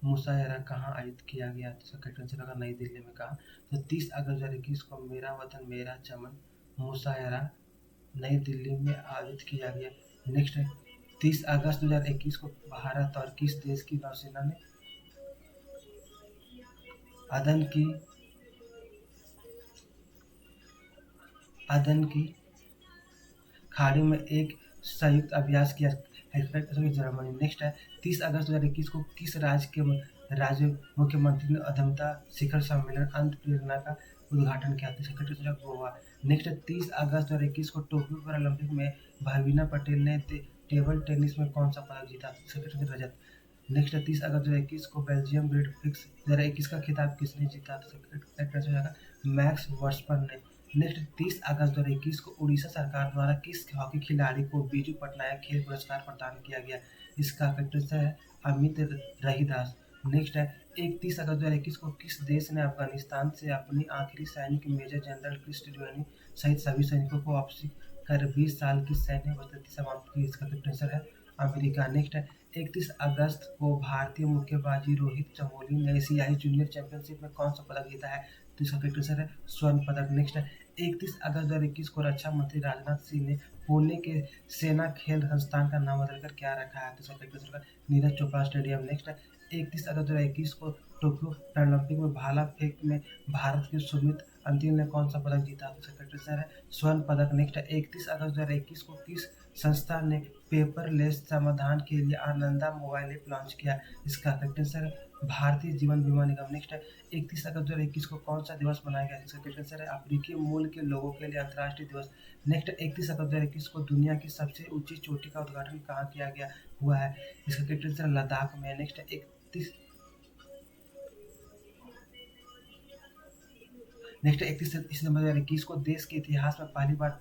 मुशायरा कहाँ आयोजित किया गया? तो करेक्ट आंसर होगा नई दिल्ली में। कहा? तो 30 अगस्त 2021 को मेरा वतन मेरा चमन मुशायरा नई दिल्ली में आयोजित किया गया। नेक्स्ट है 30 अगस्त 2021 को भारत और किस देश की नौसेना ने अदन की खाड़ी में एक संयुक्त अभ्यास किया? जर्मनी। नेक्स्ट है 30 अगस्त 2021 को किस राज्य मुख्यमंत्री ने अधमता शिखर सम्मेलन अंत प्रेरणा का उद्घाटन किया? तो गोवा। नेक्स्ट 30 अगस्त 2021 को टोक्यो पैरालंपिक में भाविना पटेल ने टेबल टेनिस में कौन सा पदक जीता? रजत। नेक्स्ट 30 अगस्त 2021 को बेल्जियम ग्रेट प्रिक्स 2021 का खिताब किसने जीता? तो मैक्स वर्स्टपन ने। नेक्स्ट 30 अगस्त 2021 को उड़ीसा सरकार द्वारा किस हॉकी खिलाड़ी को बीजू पटनायक खेल पुरस्कार प्रदान किया गया? इसका करेक्ट आंसर है अमित रहीदास। नेक्स्ट है 31 अगस्त 2021 को किस देश ने अफगानिस्तान से अपनी आखिरी सैनिक मेजर जनरल क्रिस त्रिवेदी सहित सभी सैनिकों को वापसी कर 20 साल की सैन्य बस्ती समाप्त की? इसका करेक्ट आंसर है अमेरिका। नेक्स्ट है 31 अगस्त को भारतीय मुक्केबाजी रोहित चमोली ने एशियाई जूनियर चैंपियनशिप में कौन सा पदक जीता है? तो इसका करेक्ट आंसर है स्वर्ण पदक। नेक्स्ट है 31 अगस्त 2021 को रक्षा मंत्री राजनाथ सिंह ने पुणे के सेना खेल संस्थान का नाम बदलकर क्या रखा है? तो इसका करेक्ट आंसर है नीरज चोपड़ा स्टेडियम। नेक्स्ट है 31 अगस्त 2021 को टोक्यो पैरालंपिक में भाला फेंक में भारत के सुमित अंतिल ने कौन सा पदक जीता? तो इसका करेक्ट आंसर है स्वर्ण पदक। नेक्स्ट है 31 अगस्त 2021 को किस संस्था ने पेपरलेस समाधान के लिए आनंदा मोबाइल ऐप लॉन्च किया? इसका करेक्ट आंसर है भारतीय जीवन बीमा निगम। नेक्स्ट है 31 अगस्त 2021 को कौन सा दिवस मनाया गया? इसका करेक्ट आंसर है अफ्रीकी मूल के लोगों के लिए अंतर्राष्ट्रीय दिवस। नेक्स्ट 31 अगस्त 2021 को दुनिया की सबसे ऊंची चोटी का उद्घाटन कहाँ किया गया हुआ है? इसका करेक्ट आंसर लद्दाख में। नेक्स्ट 31 दिसंबर 2021 को देश के इतिहास में पहली बार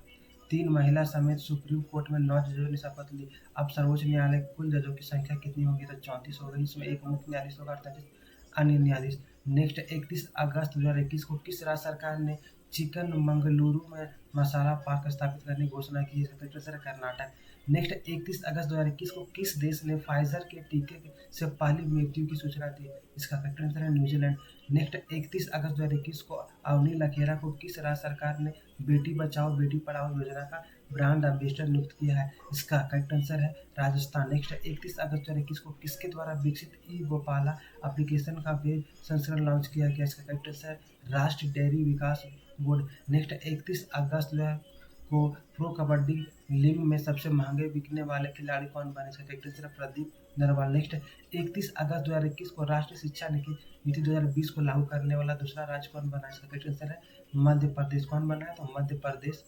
3 महिला समेत सुप्रीम कोर्ट में 9 जजों ने शपथ ली। अब सर्वोच्च न्यायालय कुल जजों की संख्या कितनी होगी? तो 34 हो गई। इसमें एक मुख्य न्यायाधीश होगा, 38 अन्य न्यायाधीश। नेक्स्ट 31 अगस्त 2021 को किस राज्य सरकार ने चिकन मंगलुरु में मसाला पार्क स्थापित करने की घोषणा की? इसका करेक्ट आंसर है कर्नाटक। नेक्स्ट 31 अगस्त 2021 को किस देश ने फाइजर के टीके से पहली मृत्यु की सूचना दी? इसका करेक्ट आंसर है न्यूजीलैंड। नेक्स्ट 31 अगस्त 2021 को अवनी लखेरा को किस राज्य सरकार ने बेटी बचाओ बेटी पढ़ाओ योजना का ब्रांड एम्बेसडर नियुक्त किया है? इसका करेक्ट आंसर है राजस्थान। नेक्स्ट 31 अगस्त 2021 को किसके द्वारा विकसित ई गोपाला एप्लीकेशन का वेब संस्करण लॉन्च किया गया? इसका करेक्ट आंसर है राष्ट्रीय डेयरी विकास बोर्ड। नेक्स्ट 31 अगस्त को प्रो कबड्डी लीग में सबसे महंगे बिकने वाले खिलाड़ी कौन बने? इसका करेक्ट आंसर है प्रदीप नरवाल। नेक्स्ट 31 अगस्त 2021 को राष्ट्रीय शिक्षा नीति 2020 को लागू करने वाला दूसरा राज्य कौन बना? इसका करेक्ट आंसर है मध्य प्रदेश। कौन बना है? तो मध्य प्रदेश